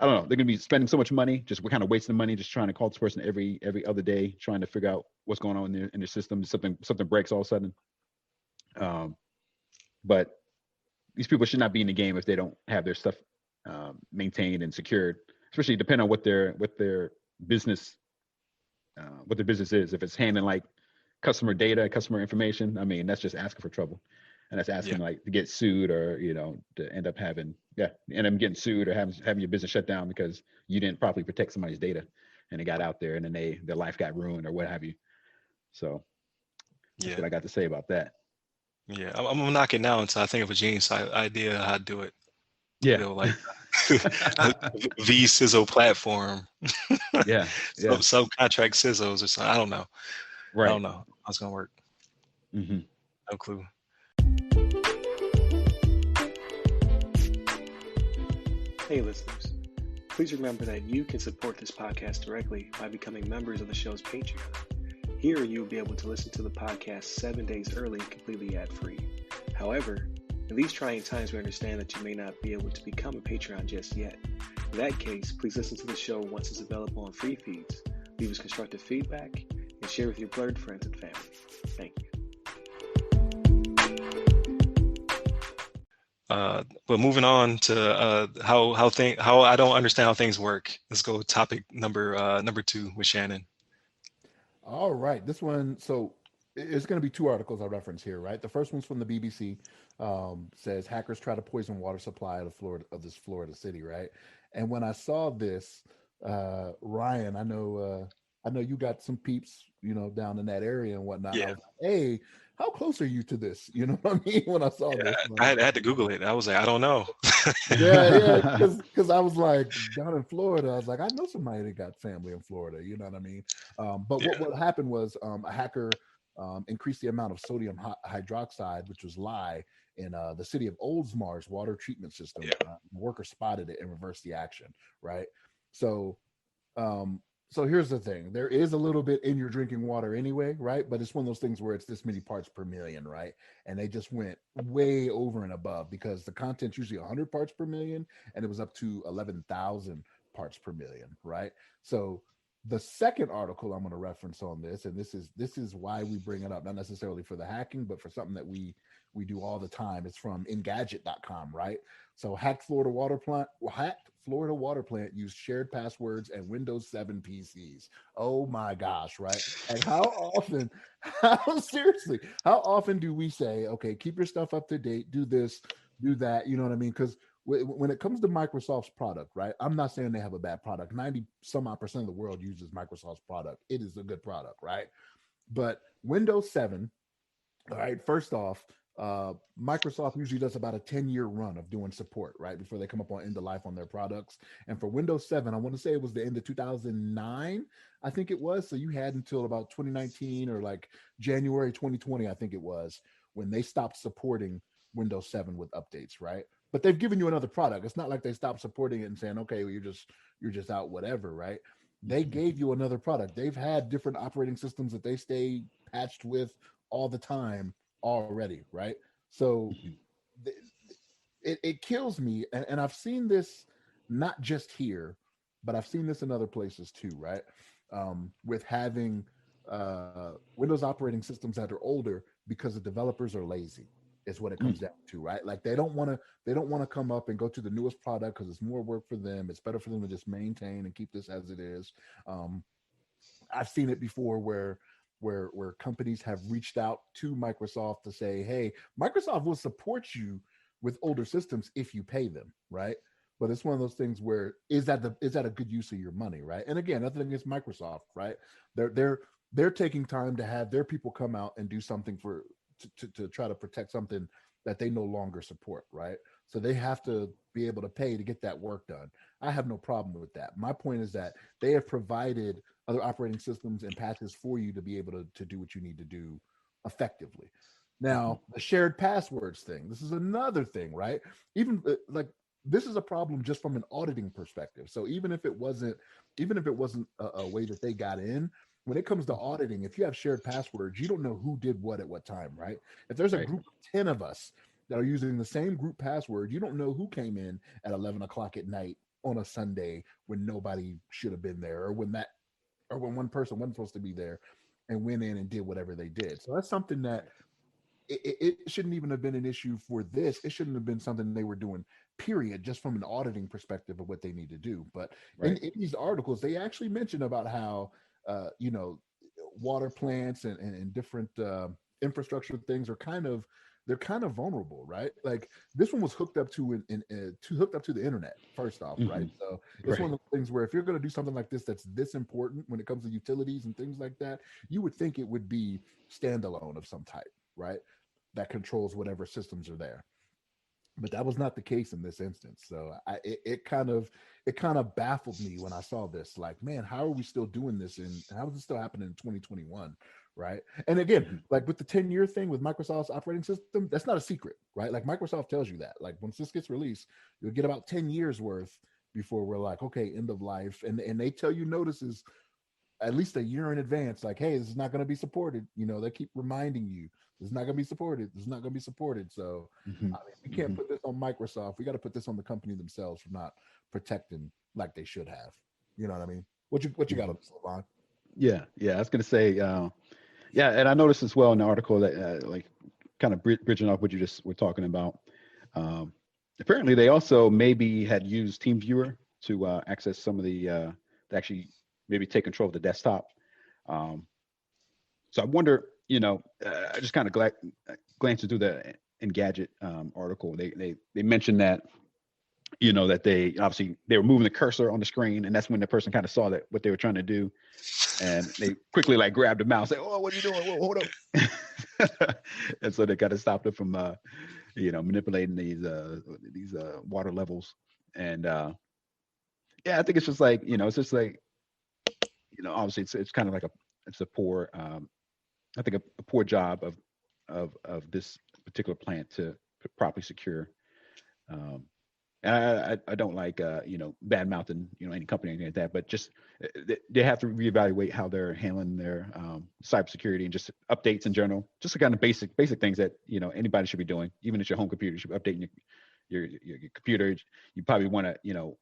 I don't know, they're gonna be spending so much money, just we're kind of wasting money, just trying to call this person every other day, trying to figure out what's going on in their system. Something breaks all of a sudden. But these people should not be in the game if they don't have their stuff maintained and secured, especially depending on what their business is. If it's handling like customer data, customer information, I mean, that's just asking for trouble. and that's asking like to get sued or to end up having getting sued or having your business shut down because you didn't properly protect somebody's data and it got out there and then their life got ruined or what have you. So that's what I got to say about that. Yeah, I'm gonna knock it now until I think of a genius idea how to do it. Yeah, like vCISO platform. Subcontract CISOs or something. I don't know. Right. I don't know how it's gonna work. Mm-hmm. No clue. Hey listeners, please remember that you can support this podcast directly by becoming members of the show's Patreon. Here you'll be able to listen to the podcast 7 days early, completely ad-free. However, in these trying times, we understand that you may not be able to become a Patreon just yet. In that case, please listen to the show once it's available on free feeds, leave us constructive feedback, and share with your blurred friends and family. Thank you. But moving on to how I don't understand how things work. Let's go topic number 2 with Shannon. All right, this one. So it's going to be 2 articles I reference here, right? The first one's from the BBC. Says hackers try to poison water supply of this Florida city, right? And when I saw this, Ryan, I know you got some peeps, down in that area and whatnot. Yeah. I was like, hey, how close are you to this? You know what I mean? When I saw this, I had to Google it. I was like, I don't know. because I was like, down in Florida, I was like, I know somebody that got family in Florida. You know what I mean? But what happened was a hacker increased the amount of sodium hydroxide, which was lye, in the city of Oldsmar's water treatment system. Worker spotted it and reversed the action, right? So here's the thing. There is a little bit in your drinking water anyway, right? But it's one of those things where it's this many parts per million, right? And they just went way over and above because the content's usually 100 parts per million and it was up to 11,000 parts per million, right? So the second article I'm going to reference on this, and this is why we bring it up, not necessarily for the hacking, but for something that we do all the time. It's from Engadget.com, right? So hacked Florida water plant used shared passwords and Windows 7 PCs. Oh my gosh, right? And how often do we say, okay, keep your stuff up to date, do this, do that, you know what I mean? Because when it comes to Microsoft's product, right? I'm not saying they have a bad product. 90% of the world uses Microsoft's product. It is a good product, right? But Windows 7, all right, first off, Microsoft usually does about a 10-year run of doing support, right? Before they come up on end of life on their products. And for Windows 7, I want to say it was the end of 2009, I think it was. So you had until about 2019 or like January 2020, I think it was, when they stopped supporting Windows 7 with updates, right? But they've given you another product. It's not like they stopped supporting it and saying, okay, well, you're just out, whatever, right? They gave you another product. They've had different operating systems that they stay patched with all the time already, right? So it kills me, and I've seen this not just here, but I've seen this in other places too, right? With having Windows operating systems that are older because the developers are lazy, is what it comes down to, right? Like they don't want to come up and go to the newest product because it's more work for them. It's better for them to just maintain and keep this as it is. I've seen it before where companies have reached out to Microsoft to say, hey, Microsoft will support you with older systems if you pay them, right? But it's one of those things where is that a good use of your money, right? And again, nothing against Microsoft, right? They're taking time to have their people come out and do something to try to protect something that they no longer support, right? So they have to be able to pay to get that work done. I have no problem with that. My point is that they have provided other operating systems and patches for you to be able to do what you need to do effectively. Now, the shared passwords thing, this is another thing, right? Even like this is a problem just from an auditing perspective. So even if it wasn't a way that they got in, when it comes to auditing, if you have shared passwords, you don't know who did what at what time, right? If there's a group of 10 of us that are using the same group password, you don't know who came in at 11 o'clock at night on a Sunday when nobody should have been there, or when one person wasn't supposed to be there and went in and did whatever they did. So that's something that it shouldn't even have been an issue for this. It shouldn't have been something they were doing, period, just from an auditing perspective of what they need to do. But in these articles, they actually mention about how, water plants and different infrastructure things are kind of they're kind of vulnerable, right? Like this one was hooked up to hooked up to the internet first off, Mhm. right? So it's one of the things where if you're going to do something like this that's this important when it comes to utilities and things like that, you would think it would be standalone of some type, right? That controls whatever systems are there. But that was not the case in this instance. So it kind of baffled me when I saw this. Like, man, how are we still doing this? And how is it still happening in 2021? Right. And again, like with the 10-year thing with Microsoft's operating system, that's not a secret, right? Like Microsoft tells you that. Like once this gets released, you'll get about 10 years worth before we're like, okay, end of life. And they tell you notices at least a year in advance, like, hey, this is not going to be supported. You know, they keep reminding you this is not going to be supported. This is not going to be supported. So I mean, we can't put this on Microsoft. We got to put this on the company themselves for not protecting like they should have. You know what I mean? What you got on this, Levon? Yeah, I was going to say, yeah, and I noticed as well in the article that like kind of bridging off what you just were talking about. Apparently, they also maybe had used TeamViewer to access some of the to actually maybe take control of the desktop. So I wonder, I just kind of glanced through the Engadget article. They mentioned that that they obviously they were moving the cursor on the screen, and that's when the person kind of saw that what they were trying to do, and they quickly like grabbed the mouse, like, "Oh, what are you doing? Whoa, hold up!" And so they kind of stopped it from manipulating these water levels. And yeah, I think it's just like it's just like obviously it's kind of like it's a poor I think a poor job of this particular plant to properly secure. And I don't like bad mouthing any company or anything like that, but just they have to reevaluate how they're handling their cybersecurity and just updates in general, just the kind of basic things that anybody should be doing. Even if your home computer, you should be updating your computer. You probably want to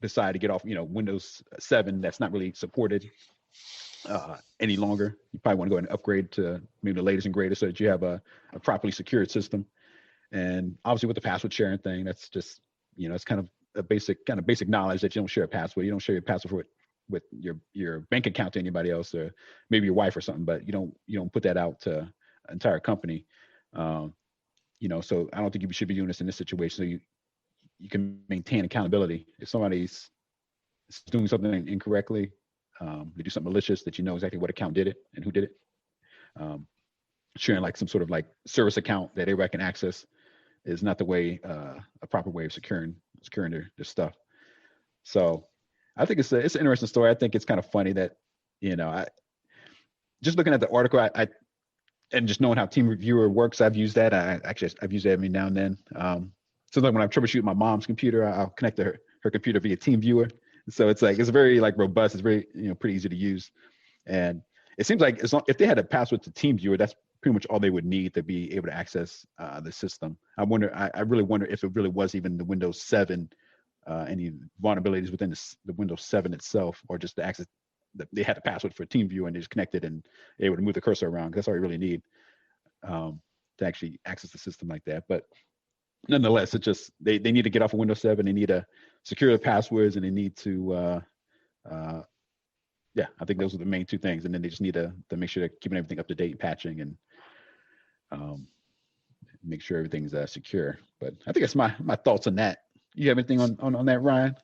decide to get off Windows 7 that's not really supported any longer. You probably want to go ahead and upgrade to maybe the latest and greatest so that you have a properly secured system. And obviously with the password sharing thing, that's just it's kind of a basic knowledge that you don't share a password. You don't share your password with your bank account to anybody else, or maybe your wife or something, but you don't put that out to an entire company. So I don't think you should be doing this in this situation. So you can maintain accountability. If somebody's doing something incorrectly, they do something malicious, that exactly what account did it and who did it. Sharing like some sort of like service account that everybody can access is not the way, a proper way of securing their stuff. So I think it's an interesting story. I think it's kind of funny that, I just looking at the article, I and just knowing how TeamViewer works, I've used that. I've used it every now and then. So like when I'm troubleshooting my mom's computer, I'll connect to her computer via TeamViewer. So it's very like robust. It's very, pretty easy to use. And it seems like if they had a password to TeamViewer, that's pretty much all they would need to be able to access the system. I really wonder if it really was even the Windows 7, any vulnerabilities within the Windows 7 itself, or just the access. They had a password for TeamViewer and they just connected and they would move the cursor around. That's all you really need to actually access the system like that. But nonetheless, it just they need to get off of Windows 7. They need to secure the passwords, and they need to I think those are the main two things. And then they just need to make sure they're keeping everything up to date, patching, and make sure everything's secure. But I think that's my thoughts on that. You have anything on that, Ryan?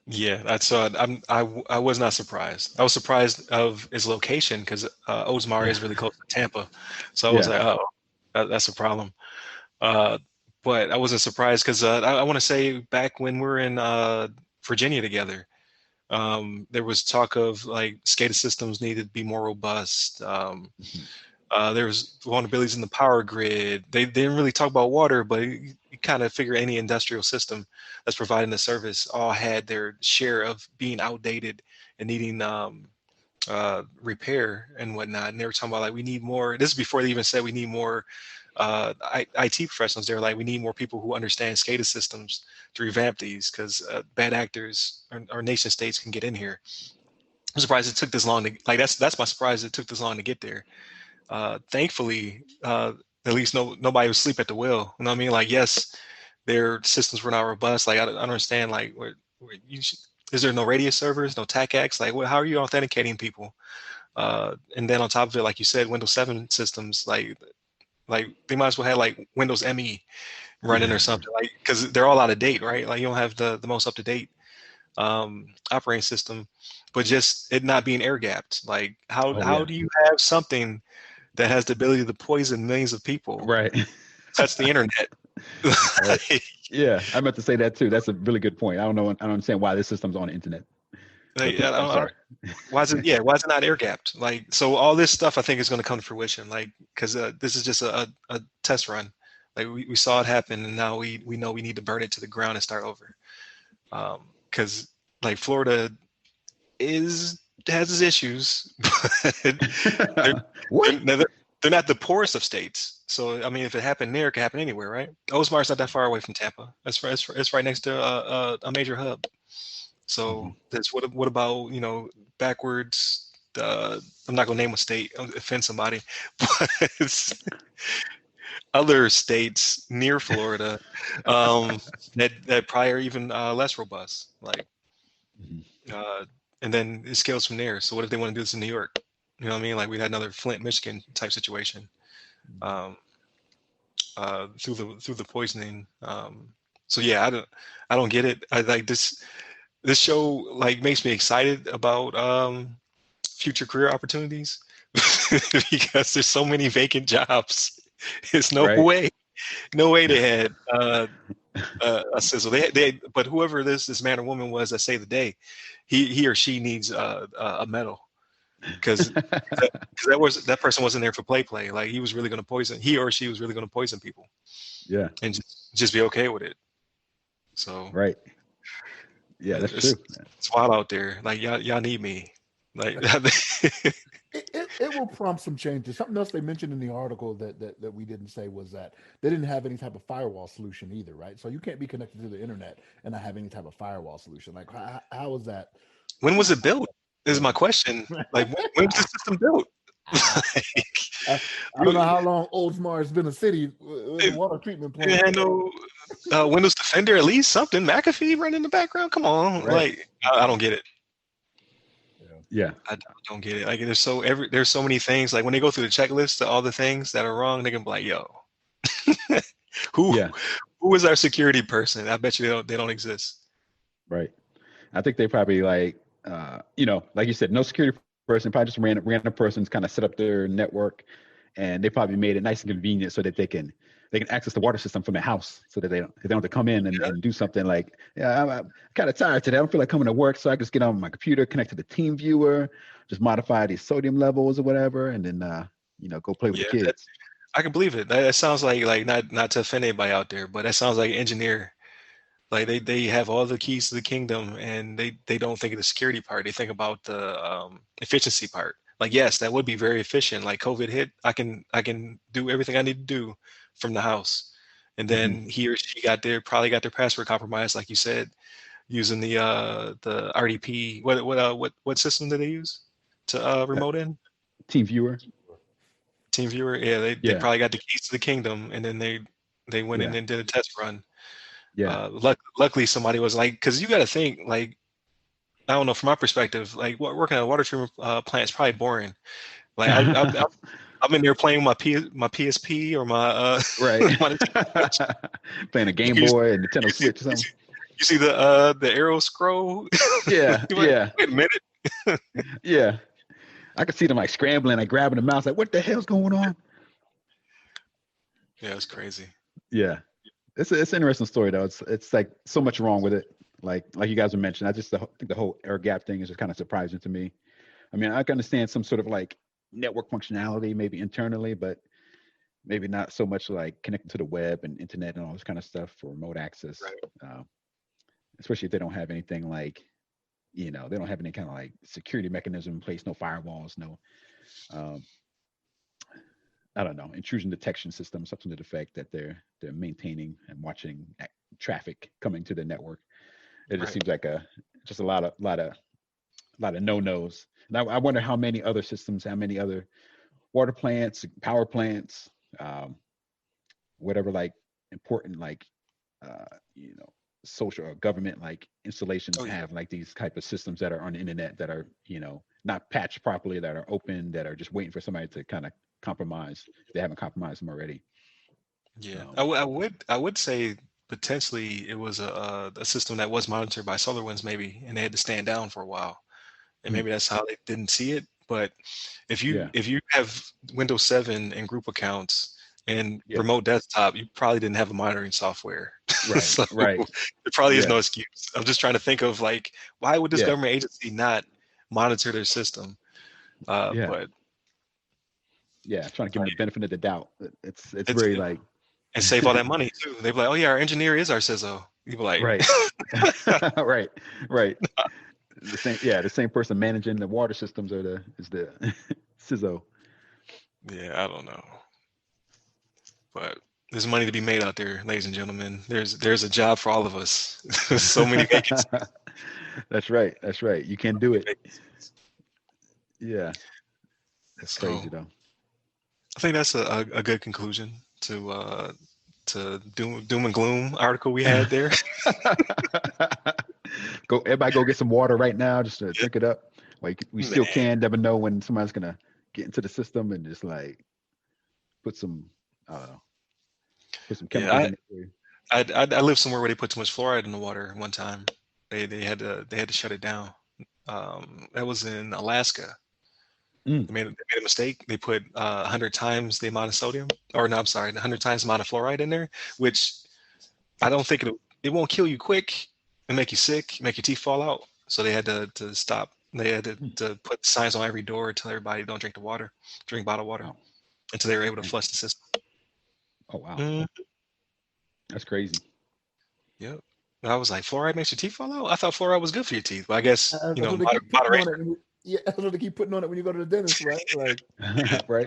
Yeah, that's I was not surprised. I was surprised of its location because Oldsmar is really close to Tampa, so I was like, oh, that's a problem. But I wasn't surprised because I want to say back when we were in Virginia together, there was talk of like SCADA systems needed to be more robust. There was vulnerabilities in the power grid. They didn't really talk about water, but you kind of figure any industrial system that's providing the service all had their share of being outdated and needing repair and whatnot. And they were talking about like we need more. This is before they even said we need more IT professionals. They're like we need more people who understand SCADA systems to revamp these because bad actors or nation states can get in here. I'm surprised it took this long to like. That's my surprise. It took this long to get there. Thankfully, at least nobody was asleep at the wheel. You know what I mean? Like, yes, their systems were not robust. Like, I don't understand. Like, is there no radius servers, no TACACs? Like, how are you authenticating people? And then on top of it, like you said, Windows 7 systems, like Like they might as well have like Windows ME running or something, like because they're all out of date, right? Like you don't have the most up to date operating system, but just it not being air gapped. Like how do you have something that has the ability to poison millions of people Right. touch the internet? Right. Yeah, I meant to say that too. That's a really good point. I don't know. I don't understand why this system's on the internet. Like, I'm sorry. why is it not air gapped? Like, so all this stuff I think is going to come to fruition. Like, because this is just a test run. Like we saw it happen, and now we know we need to burn it to the ground and start over. Because like Florida has its issues, but What? they're not the poorest of states. So I mean, if it happened there, it could happen anywhere, right? Osemar's not that far away from Tampa. It's right next to a major hub. So that's what about backwards? I'm not gonna name a state, offend somebody, but it's other states near Florida that probably are even less robust. Like, and then it scales from there. So what if they want to do this in New York? You know what I mean? Like we had another Flint, Michigan type situation through the poisoning. So yeah, I don't get it. I like this. This show like makes me excited about future career opportunities because there's so many vacant jobs. There's no way they had a sizzle. But whoever this man or woman was that saved the day, he or she needs a medal because that person wasn't there for play. Like he was really going to poison. He or she was really going to poison people. Yeah, and just be okay with it. So right. Yeah, that's true. It's wild out there. Like y'all need me. Like it will prompt some changes. Something else they mentioned in the article that we didn't say was that they didn't have any type of firewall solution either, right? So you can't be connected to the internet and not have any type of firewall solution. Like how is that? When was it built? Is my question. Like when was the system built? I don't know how long Oldsmar has been a city with a water treatment plant. It had no Windows Defender, at least something. McAfee running in the background. Come on, like I don't get it. Yeah, I don't get it. Like there's so many things. Like when they go through the checklist of all the things that are wrong, they can be like, "Yo, who is our security person?" I bet you they don't exist. Right. I think they probably like like you said, no security person, probably just random persons kind of set up their network, and they probably made it nice and convenient so that they can access the water system from their house, so that they don't have to come in and do something like, I'm kind of tired today. I don't feel like coming to work, so I just get on my computer, connect to the team viewer, just modify these sodium levels or whatever, and then go play with the kids. I can believe it. That sounds like not to offend anybody out there, but that sounds like an engineer. Like they have all the keys to the kingdom, and they don't think of the security part. They think about the efficiency part. Like, yes, that would be very efficient. Like COVID hit, I can do everything I need to do from the house. And then he or she probably got their password compromised, like you said, using the RDP. What system did they use to remote in? Team viewer. Yeah, they probably got the keys to the kingdom, and then they went in and did a test run. Yeah. Luckily somebody was like, because you got to think, like, I don't know, from my perspective, like working at a water treatment plant is probably boring. Like I'm in there playing my PSP or my playing a Game Boy and Nintendo Switch or something. You see the arrow scroll? Yeah. Wait a minute. Yeah. I could see them like scrambling, like grabbing the mouse, like what the hell's going on? Yeah, it's crazy. Yeah. It's an interesting story though. It's like so much wrong with it. Like you guys were mentioning, I think the whole air gap thing is just kind of surprising to me. I mean, I can understand some sort of like network functionality maybe internally, but maybe not so much like connecting to the web and internet and all this kind of stuff for remote access. Right. Especially if they don't have anything like, they don't have any kind of like security mechanism in place, no firewalls, no, I don't know, intrusion detection system, something to the effect that they're maintaining and watching traffic coming to the network. It just seems like just a lot of no-nos. And I wonder how many other systems, how many other water plants, power plants, whatever like important like social or government like installations have like these type of systems that are on the internet that are not patched properly, that are open, that are just waiting for somebody to kind of compromised. They haven't compromised them already. Yeah, I would say potentially it was a system that was monitored by SolarWinds maybe, and they had to stand down for a while, and maybe that's how they didn't see it. But if you have Windows 7 and group accounts and remote desktop, you probably didn't have a monitoring software. Right, So right. there probably is no excuse. I'm just trying to think of like, why would this government agency not monitor their system? But trying to give them the benefit of the doubt. It's very like, and save all that money too. They'd be like, oh yeah, our engineer is our CISO. You'd be like, right, right. The same person managing the water systems is the CISO. Yeah, I don't know, but there's money to be made out there, ladies and gentlemen. There's a job for all of us. So many vacancies. That's right. You can do it. Yeah, that's crazy though. I think that's a good conclusion to doom and gloom article we had there. Everybody go get some water right now, just to drink it up. Like we still can never know when somebody's gonna get into the system and just like put some, I don't know, put some chemicals in it. I lived somewhere where they put too much fluoride in the water one time. They had to shut it down. That was in Alaska. They made a mistake. They put 100 times the amount of sodium, or no, I'm sorry, 100 times the amount of fluoride in there, which I don't think it won't kill you quick and make you sick, make your teeth fall out. So they had to stop. They had to put signs on every door, tell everybody don't drink drink bottled water, until they were able to flush the system. Oh wow, that's crazy. Yep. I was like, fluoride makes your teeth fall out? I thought fluoride was good for your teeth, but I guess moderation. Yeah, that's what they keep putting on it when you go to the dentist, right? Like, right.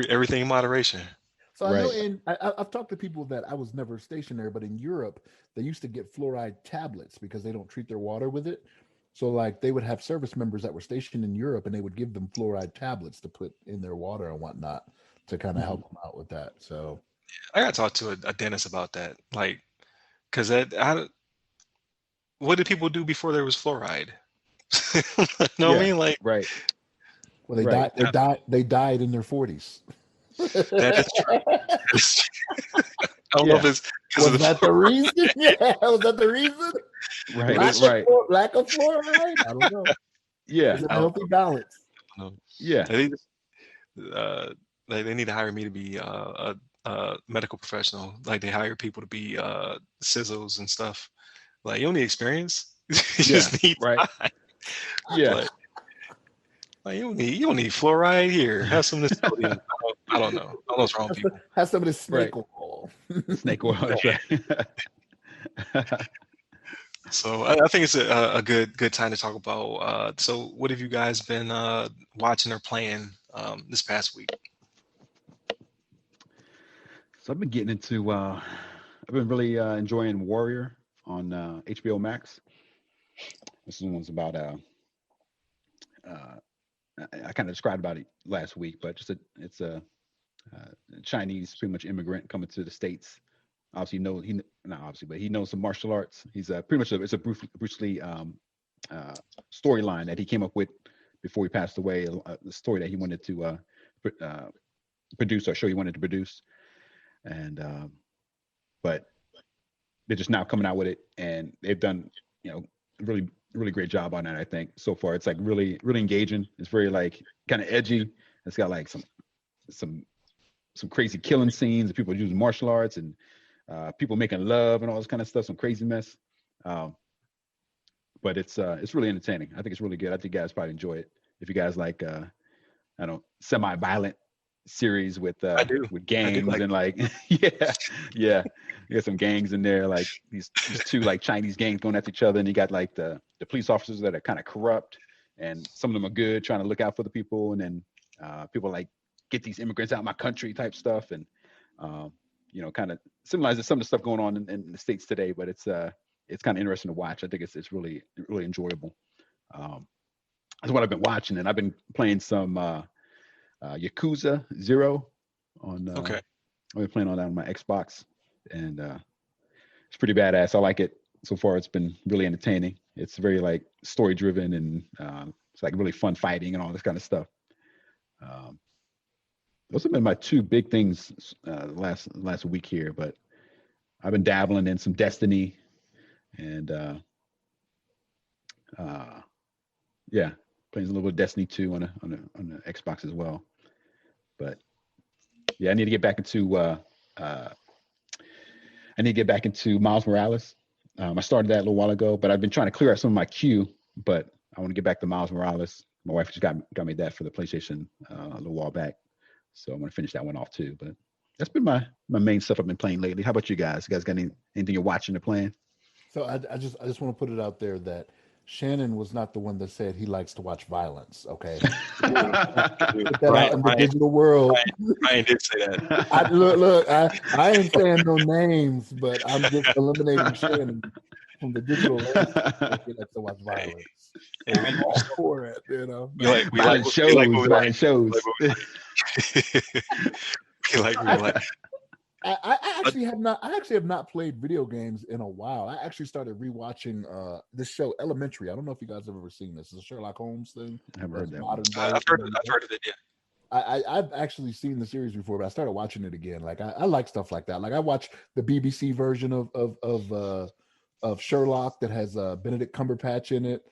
Everything in moderation. So I know, and I've talked to people that I was never stationed there, but in Europe, they used to get fluoride tablets because they don't treat their water with it. So like they would have service members that were stationed in Europe, and they would give them fluoride tablets to put in their water and whatnot to kind of help them out with that. So I got to talk to a dentist about that, like, because what did people do before there was fluoride? What I mean? Like, right. Well, they died in their 40s. That is true. I don't know if it's was that the reason? Yeah, was that the reason? Right, lack of fluoride? I don't know. Yeah, it's a healthy balance. Yeah, they need to hire me to be a medical professional. Like they hire people to be CISOs and stuff. Like you don't need experience. You just need time. Yeah. Like, you don't need fluoride here. Have some of this sodium. I don't know. I don't know what's wrong with people. Have some of this snake oil. Snake oil. That's right. So I think it's a good time to talk about. So what have you guys been watching or playing this past week? So I've been getting into. I've been really enjoying Warrior on HBO Max. This one's about I kind of described about it last week, but it's a Chinese pretty much immigrant coming to the States. Obviously, but he knows some martial arts. He's pretty much it's a Bruce Lee storyline that he came up with before he passed away. The story that he wanted to produce, or show he wanted to produce, and but they're just now coming out with it, and they've done really great job on that. I think so far it's like really engaging. It's very like kind of edgy. It's got like some crazy killing scenes of people using martial arts and people making love and all this kind of stuff, some crazy mess. But it's really entertaining. I think it's really good. I think you guys probably enjoy it if you guys like semi-violent series with gangs and like yeah you got some gangs in there, like these two like Chinese gangs going after each other, and you got like the police officers that are kind of corrupt, and some of them are good, trying to look out for the people, and then people like get these immigrants out of my country type stuff, and kind of symbolizes some of the stuff going on in the States today. But it's kind of interesting to watch. I think it's really enjoyable. That's what I've been watching, and I've been playing some Yakuza 0 on I've been playing on that on my Xbox, and it's pretty badass. I like it so far. It's been really entertaining. It's very like story driven, and it's like really fun fighting and all this kind of stuff. Those have been my two big things last week here. But I've been dabbling in some Destiny, and yeah, playing a little bit of Destiny 2 on the Xbox as well. But yeah, I need to get back into Miles Morales. I started that a little while ago, but I've been trying to clear out some of my queue. But I want to get back to Miles Morales. My wife just got me that for the PlayStation a little while back, so I'm going to finish that one off too. But that's been my main stuff I've been playing lately. How about you guys? You guys got anything you're watching or playing? So I just want to put it out there that Shannon was not the one that said he likes to watch violence. Okay, put that out in the digital world. Ryan did say that. I ain't saying no names, but I'm just eliminating Shannon from the digital landscape. He likes to watch violence. I'm all for it, you know. Violent shows. I actually have not played video games in a while. I actually started rewatching this show Elementary. I don't know if you guys have ever seen this. It's a Sherlock Holmes thing. I haven't heard that. I've heard of it. Yeah. I've actually seen the series before, but I started watching it again. Like I like stuff like that. Like I watched the BBC version of Sherlock that has Benedict Cumberbatch in it.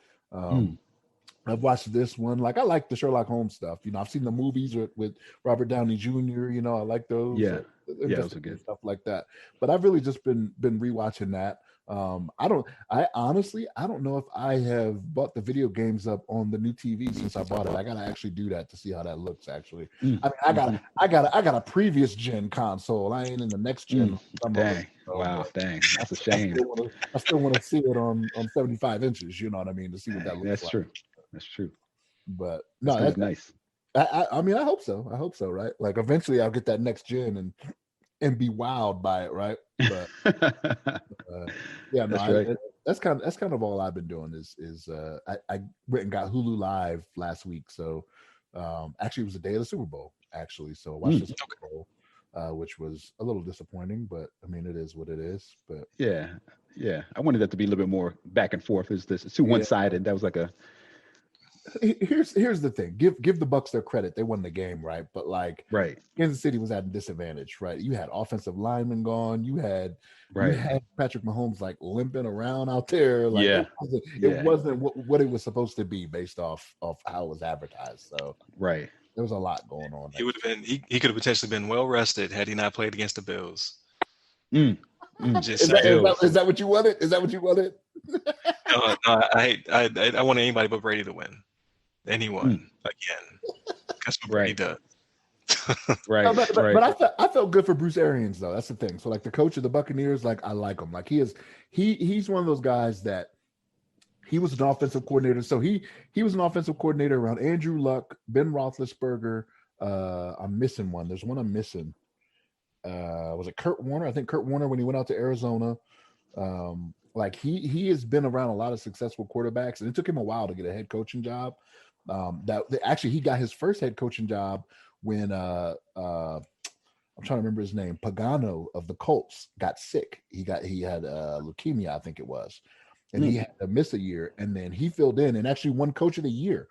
I've watched this one. Like I like the Sherlock Holmes stuff. You know, I've seen the movies with Robert Downey Jr. You know, I like those. Yeah, those are good stuff like that. But I've really just been rewatching that. I honestly don't know if I have bought the video games up on the new TV since I bought it. I gotta actually do that to see how that looks. Actually, I mean, I got a previous gen console. I ain't in the next gen. Dang, wow, dang, that's a shame. I still want to see it on 75 inches. You know what I mean? To see what that looks like. That's true. But no, that's nice. I mean, I hope so. Right? Like eventually, I'll get that next gen and be wowed by it, right? But yeah, no, that's kind of all I've been doing is I went and got Hulu Live last week. So actually, it was the day of the Super Bowl. Actually, so I watched the Super Bowl, which was a little disappointing, but I mean, it is what it is. But yeah, I wanted that to be a little bit more back and forth. It's too one-sided. That was like a. Here's the thing. Give the Bucks their credit. They won the game, right? But like, Kansas City was at a disadvantage, right? You had offensive linemen gone. You had Patrick Mahomes like limping around out there. Like, it wasn't what it was supposed to be based off how it was advertised. So there was a lot going on. He would have been. He could have potentially been well rested had he not played against the Bills. Is that what you wanted? Is that what you wanted? No, I want anybody but Brady to win. Anyone again. That's what Brady does. But I felt good for Bruce Arians though. That's the thing. So like the coach of the Buccaneers, like I like him. Like he's one of those guys that he was an offensive coordinator. So he was an offensive coordinator around Andrew Luck, Ben Roethlisberger. I'm missing one. There's one I'm missing. Was it Kurt Warner? I think Kurt Warner when he went out to Arizona. Like he has been around a lot of successful quarterbacks, and it took him a while to get a head coaching job. Actually he got his first head coaching job when I'm trying to remember his name. Pagano of the Colts got sick. He had leukemia, I think it was, and he had to miss a year, and then he filled in and actually won Coach of the Year.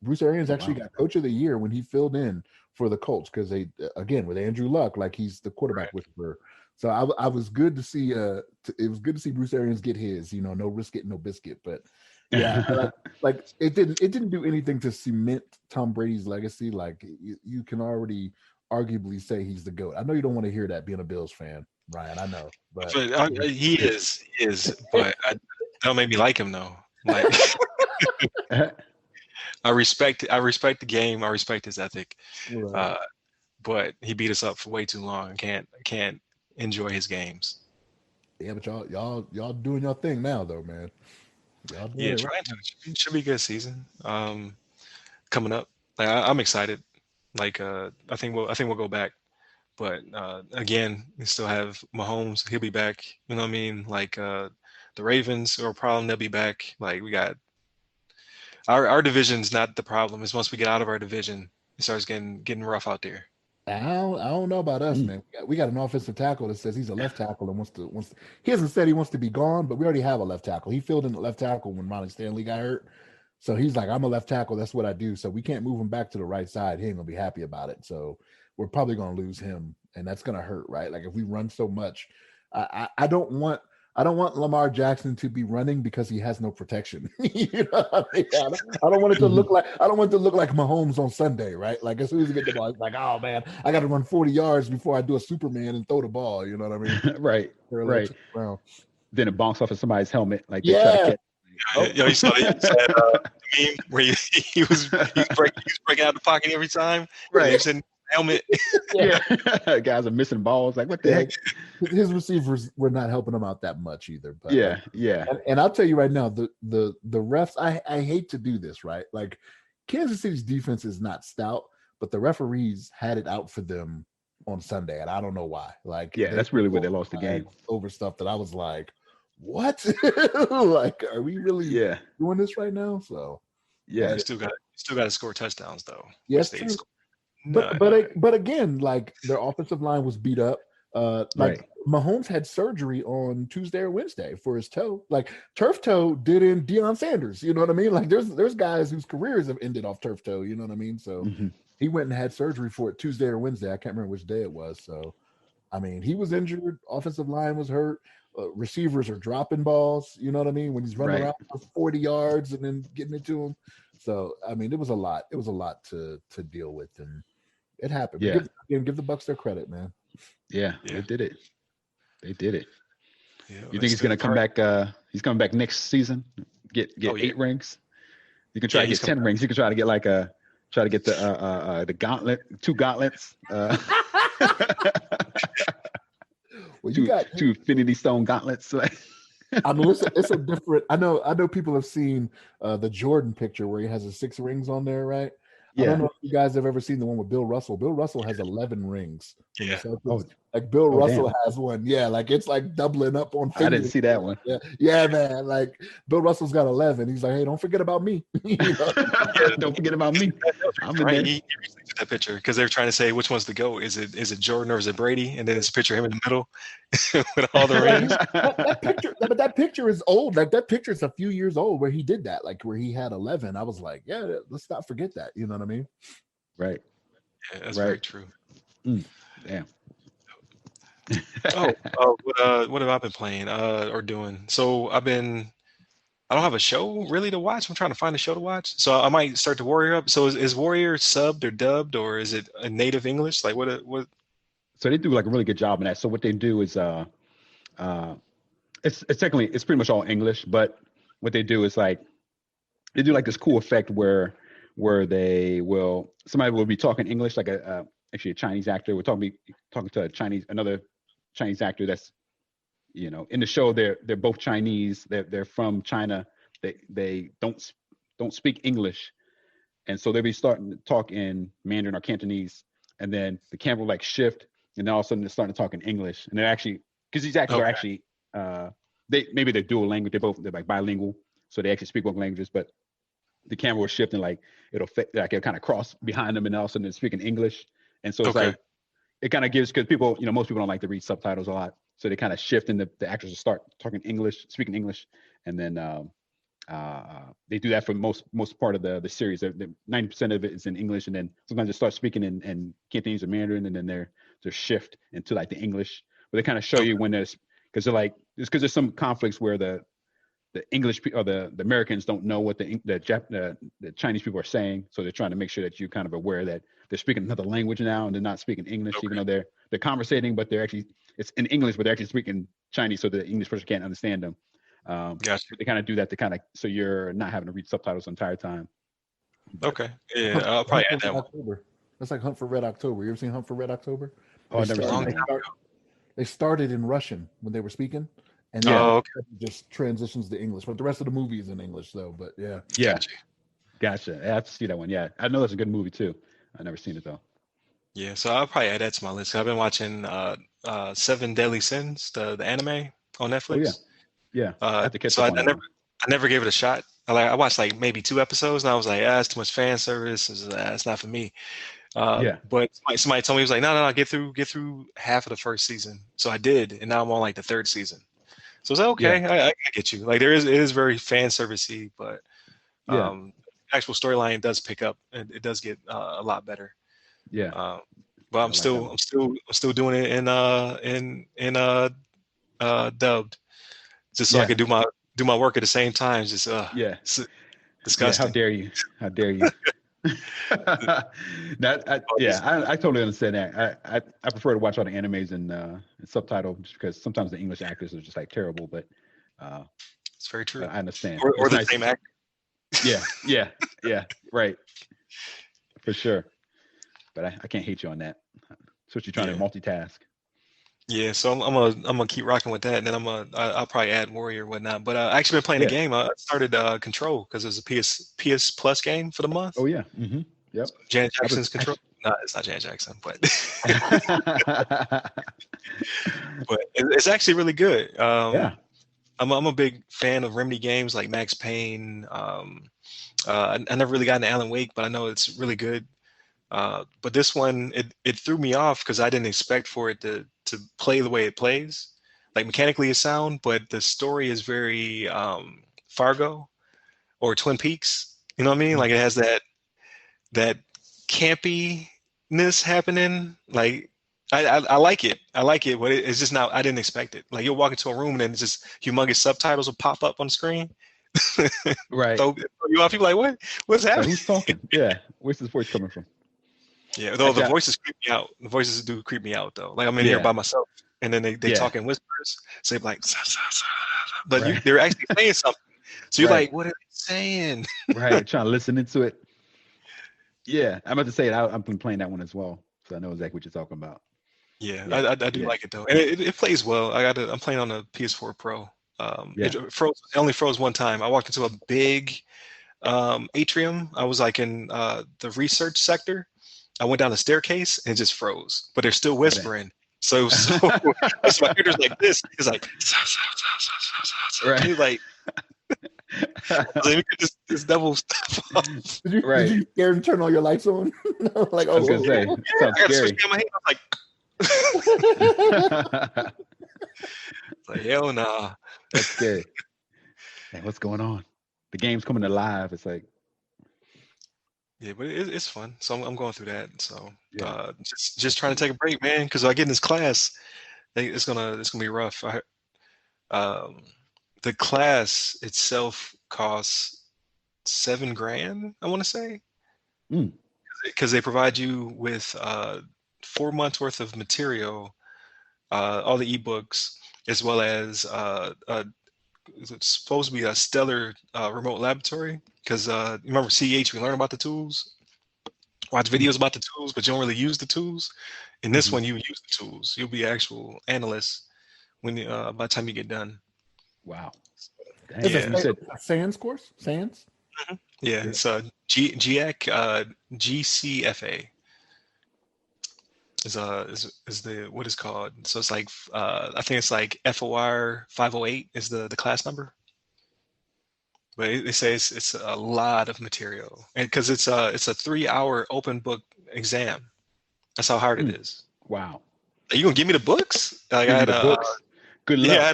Bruce Arians actually got Coach of the Year when he filled in for the Colts because they again with Andrew Luck, like he's the quarterback whisperer. So I was good to see. It was good to see Bruce Arians get his. You know, no risk it, no biscuit. But yeah, like it didn't do anything to cement Tom Brady's legacy. Like you can already arguably say he's the GOAT. I know you don't want to hear that being a Bills fan, Ryan. I know, but he is. But don't make me like him though. Like I respect the game. I respect his ethic. Right. But he beat us up for way too long. I can't enjoy his games. Yeah, but y'all doing your thing now though, man. Trying to. It should be a good season. Coming up. Like I'm excited. Like I think we'll go back. But again, we still have Mahomes. He'll be back. You know what I mean? Like the Ravens are a problem. They'll be back. Like we got our division's not the problem. It's once we get out of our division, it starts getting rough out there. I don't know about us, man. We got an offensive tackle that says he's a left tackle and wants to. He hasn't said he wants to be gone, but we already have a left tackle. He filled in the left tackle when Ronnie Stanley got hurt, so he's like, I'm a left tackle. That's what I do. So we can't move him back to the right side. He ain't gonna be happy about it. So we're probably going to lose him, and that's going to hurt, right? Like if we run so much, I don't want Lamar Jackson to be running because he has no protection. You know what I mean? I don't want it to look like Mahomes on Sunday, right? Like as soon as he get the ball, it's like, oh man, I got to run 40 yards before I do a Superman and throw the ball. You know what I mean? Right. Then it bonks off of somebody's helmet, like they try to catch. Yo, you saw that meme where he was breaking out the pocket every time. Right. He was helmet. Yeah. Guys are missing balls. Like, what the heck? His receivers were not helping him out that much either. But yeah. And I'll tell you right now, the refs, I hate to do this, right? Like Kansas City's defense is not stout, but the referees had it out for them on Sunday, and I don't know why. Like, that's really where they lost the game. Over stuff that I was like, what? Like, are we really doing this right now? So you still got to score touchdowns though. Yes, true. But again, like their offensive line was beat up. Mahomes had surgery on Tuesday or Wednesday for his toe. Like turf toe didn't Deion Sanders. You know what I mean? Like there's guys whose careers have ended off turf toe. You know what I mean? So he went and had surgery for it Tuesday or Wednesday. I can't remember which day it was. So, I mean, he was injured. Offensive line was hurt. Receivers are dropping balls. You know what I mean? When he's running around for 40 yards and then getting it to him. So, I mean, it was a lot. It was a lot to deal with, and it happened. Yeah. Give the Bucs their credit, man. Yeah, they did it. They did it. Yeah, you think he's going to come back? He's coming back next season. Get 8 rings. You can try to get 10 rings. You can try to get the gauntlet, 2 gauntlets. Well, you got 2 Infinity Stone gauntlets. I mean, it's a different. I know people have seen the Jordan picture where he has his 6 rings on there, right? Yeah. I don't know if you guys have ever seen the one with Bill Russell. Bill Russell has 11 rings. Yeah. Like Bill Russell has one. Yeah, like it's like doubling up on fingers. I didn't see that one. Yeah, man. Like Bill Russell's got 11. He's like, hey, don't forget about me. Don't forget about me. I'm right. He retweeted that picture because they're trying to say which one's the GOAT. Is it Jordan or is it Brady? And then it's a picture of him in the middle with all the rings. that picture is old. Like that picture is a few years old where he did that, like where he had 11. I was like, yeah, let's not forget that. You know what I mean? Right. Yeah, that's very true. Damn. What have I been playing or doing? So I don't have a show really to watch. I'm trying to find a show to watch. So I might start the Warrior up. So is Warrior subbed or dubbed, or is it a native English? Like what? So they do like a really good job in that. So what they do is it's pretty much all English, but what they do is like they do like this cool effect where somebody will be talking English, like actually a Chinese actor. We're talking to another Chinese actor that's, in the show they're both Chinese. They're from China. They don't speak English, and so they'll be starting to talk in Mandarin or Cantonese, and then the camera will like shift, and then all of a sudden they're starting to talk in English, and they're actually, because these actors are actually they're dual language. They're like bilingual, so they actually speak both languages, but the camera will shift and like it'll kind of cross behind them, and all of a sudden they're speaking English. And so it's like, it kind of gives, because people, most people don't like to read subtitles a lot. So they kind of shift and the actors will start speaking English. And then they do that for most part of the series. 90% of it is in English. And then sometimes they start speaking in Cantonese or Mandarin, and then they're shift into like the English. But they kind of show you when because there's some conflicts where the English or the Americans don't know what the Chinese people are saying. So they're trying to make sure that you're kind of aware that they're speaking another language now, and they're not speaking English, even though they're conversating, but it's in English, but they're actually speaking Chinese, so the English person can't understand them. Gotcha. They kind of do that so you're not having to read subtitles the entire time. Okay. Yeah, I'll probably add that one. That's like Hunt for Red October. You ever seen Hunt for Red October? Oh, I've never seen that. They started in Russian when they were speaking, and just transitions to English. But the rest of the movie is in English, though. But yeah. Gotcha. I have to see that one. Yeah, I know that's a good movie too. I've never seen it though. Yeah, so I'll probably add that to my list. I've been watching 7 Deadly Sins, the anime on Netflix. Oh, yeah. I have to catch so up on I never gave it a shot. I watched like maybe 2 episodes, and I was like, it's too much fan service. It's not for me. But somebody told me, he was like, no, get through half of the first season. So I did, and now I'm on like the 3rd season. So it's like, okay, I get you. Like it is very fan servicey, but actual storyline does pick up, and it does get a lot better. Yeah. But I like that one. I'm still doing it in dubbed, just so I could do my work at the same time. Just Yeah. it's Yeah. How disgusting. dare you? How dare you? I totally understand that. I prefer to watch all the animes in subtitle just because sometimes the English actors are just like terrible, but It's very true. I understand. Or It's the nice. same actor. Yeah, right. For sure. But I can't hate you on that. So what you're trying to multitask. Yeah, so I'm gonna keep rocking with that, and then I'll probably add Warrior or whatnot. But I actually been playing a game. I started Control because it's a PS Plus game for the month. Oh yeah. Mm-hmm. Yep. So Janet Jackson's Control. No, it's not Janet Jackson, but but it's actually really good. Yeah. I'm a big fan of Remedy games like Max Payne. I never really got into Alan Wake, but I know it's really good. But this one, it threw me off because I didn't expect for it to play the way it plays. Like mechanically it's sound, but the story is very Fargo or Twin Peaks. You know what I mean? Like it has that campiness happening. Like I like it. I like it, but it's just not. I didn't expect it. Like you'll walk into a room and then it's just humongous subtitles will pop up on the screen. Right. So you off. People like, what? What's happening? Who's talking? Yeah. Where's this voice coming from? Yeah, though the voices creep me out. The voices do creep me out though. Like I'm in here by myself, and then they talk in whispers. So they're like, but they're actually saying something. So you're like, what are they saying? Right, trying to listen into it. Yeah, I'm about to say it. I've been playing that one as well, so I know exactly what you're talking about. Yeah, I do like it though, and it plays well. I'm playing on a PS4 Pro. It only froze one time. I walked into a big atrium. I was like in the research sector. I went down the staircase and it just froze, but they're still whispering. So my computer's like this. He's like, he's like, let me get this double stuff off. Did you scare and turn all your lights on? Like, I was gonna say, sounds scary. I was like, hell nah. That's scary. Man, what's going on? The game's coming alive. It's like, yeah, but it's fun. So I'm going through that. So just trying to take a break, man. Because I get in this class, it's gonna be rough. The class itself costs $7,000, I want to say, because they provide you with 4 months worth of material, all the ebooks, as well as it's supposed to be a stellar remote laboratory. Because you remember CH, we learn about the tools, watch videos about the tools, but you don't really use the tools. In this one, you use the tools. You'll be an actual analyst when by the time you get done. Wow. Is it a SANS course? SANS? Mm-hmm. Yeah, it's GCFA. Is the what is called. So it's like I think it's like FOR 508 is the class number. But they say it's a lot of material, and because it's a 3-hour open book exam. That's how hard it is. Wow. Are you gonna give me the books? Like I had books. Good luck. Yeah, I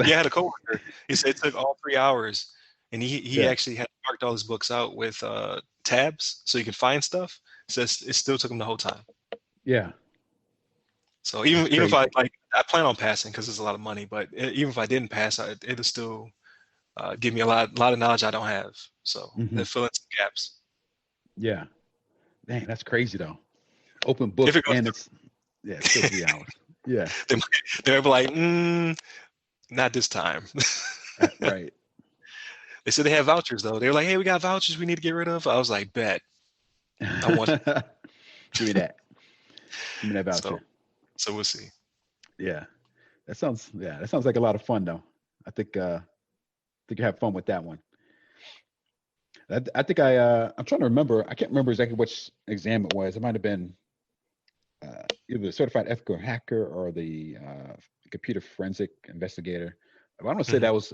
had a coworker. He said it took all 3 hours, and he actually had marked all his books out with tabs so you could find stuff. So it still took him the whole time. Yeah. So even if I plan on passing because it's a lot of money, but even if I didn't pass, it'll still give me a lot of knowledge I don't have. So they fill in some gaps. Yeah. Dang, that's crazy though. Open book and it's still 3 hours. Yeah. They'll be like, not this time. Right. They said they have vouchers though. They were like, hey, we got vouchers we need to get rid of. I was like, bet. I want it. Give me that. Give me that voucher. So we'll see. Yeah. That sounds like a lot of fun though. I think you have fun with that one. I think I'm trying to remember. I can't remember exactly which exam it was. It might have been either the certified ethical hacker or the computer forensic investigator. I want to say that was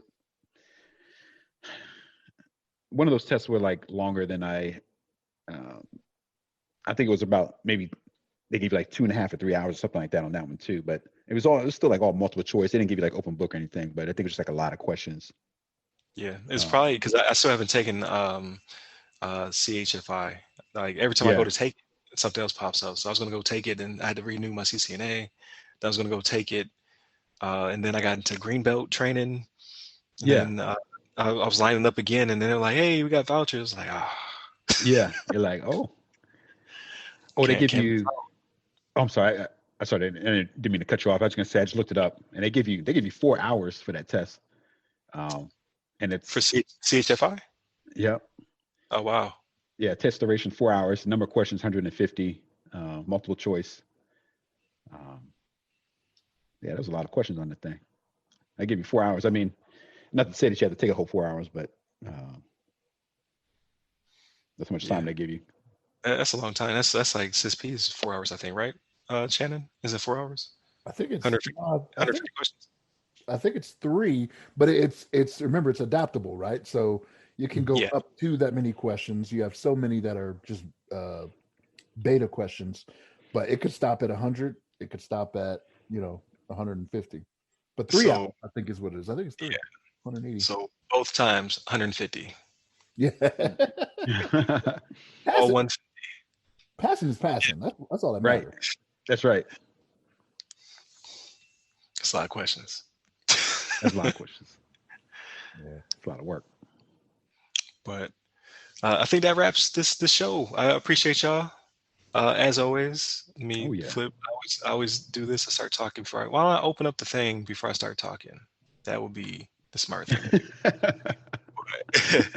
one of those tests were like longer than I think it was about maybe they gave you like 2.5 or 3 hours or something like that on that one too. But it was still like all multiple choice. They didn't give you like open book or anything, but I think it was just like a lot of questions. Yeah, it's probably because I still haven't taken CHFI. Like every time I go to take, something else pops up. So I was going to go take it, and I had to renew my CCNA. Then I was going to go take it, and then I got into Greenbelt training. And then I was lining up again, and then they're like, "Hey, we got vouchers." Like, Yeah, you're like, oh, they give you. Oh, I'm sorry. I didn't mean to cut you off. I was going to say I just looked it up, and they give you 4 hours for that test. And it's for CHFI. Yeah. Oh wow. Yeah, test duration 4 hours. Number of questions 150. Multiple choice. Yeah, there's a lot of questions on the thing. I give you 4 hours. I mean, not to say that you have to take a whole 4 hours, but that's how much time they give you. That's a long time. That's like CISP is 4 hours, I think, right? Shannon, is it 4 hours? I think it's 150 questions. I think it's 3, but it's remember, it's adaptable, right? So you can go up to that many questions. You have so many that are just beta questions, but it could stop at 100. It could stop at 150. But 3 hours, I think, is what it is. I think it's 3. Yeah. 180. So both times 150. Yeah. All 150. Passing is passing. That's all that matters. Right. That's right. That's a lot of questions. That's a lot of questions. Yeah. It's a lot of work. But I think that wraps this show. I appreciate y'all. As always, Flip. I always do this. I start talking before why don't I open up the thing before I start talking? That would be the smart thing to do.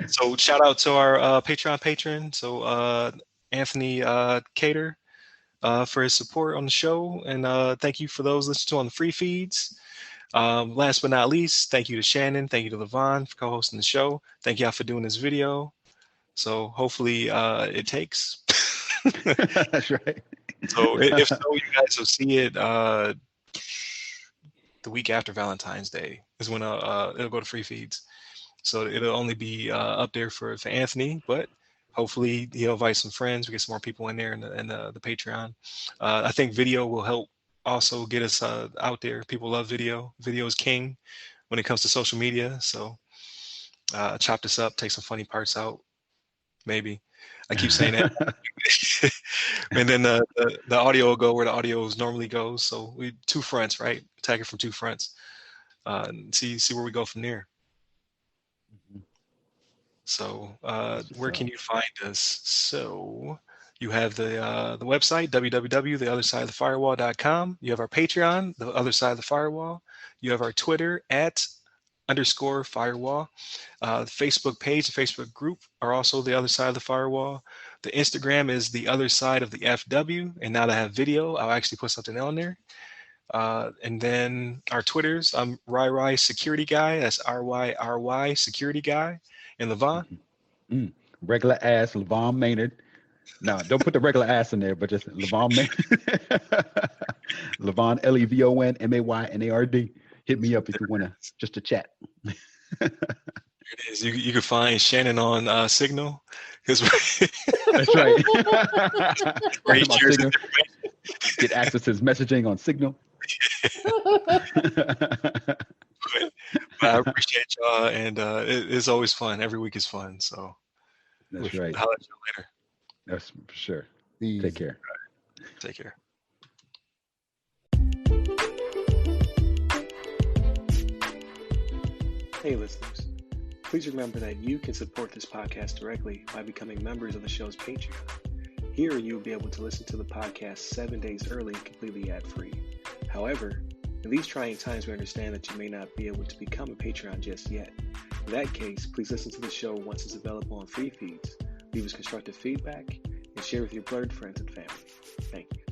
So shout out to our Patreon patron. So Anthony Cater for his support on the show. And thank you for those listening to on the free feeds. Last but not least, thank you to Shannon. Thank you to Levon for co-hosting the show. Thank y'all for doing this video. So hopefully it takes. That's right. So if so, you guys will see it the week after Valentine's Day is when it'll go to free feeds. So it'll only be up there for Anthony, but hopefully he'll invite some friends. We get some more people in there in the Patreon. I think video will help also get us out there. People love video. Video is king when it comes to social media. So chop this up, take some funny parts out, maybe. I keep saying that. And then the audio will go where the audio normally goes. So we 2 fronts, right? Attack it from 2 fronts. And see where we go from there. So where can you find us? So you have the website, www.theothersideofthefirewall.com. You have our Patreon, The Other Side of the Firewall. You have our Twitter @_firewall. The Facebook page, the Facebook group are also The Other Side of the Firewall. The Instagram is The Other Side of the FW. And now that I have video, I'll actually put something on there. And then our Twitters, I'm RyRy Security Guy. That's RYRY Security Guy. And Levon? Regular ass Levon Maynard. No, don't put the regular ass in there, but just Levon Maynard. Levon LEVON MAYNARD. Hit me up if you want to chat. There it is. You can find Shannon on Signal. That's right. Great Signal. Get access to his messaging on Signal. But I appreciate y'all, and it's always fun. Every week is fun. So that's right. I'll let you later. That's for sure. Easy. Take care. Take care. Hey listeners, please remember that you can support this podcast directly by becoming members of the show's Patreon. Here you'll be able to listen to the podcast 7 days early, completely ad-free. However, in these trying times, we understand that you may not be able to become a Patreon just yet. In that case, please listen to the show once it's available on free feeds, leave us constructive feedback, and share with your blurred friends and family. Thank you.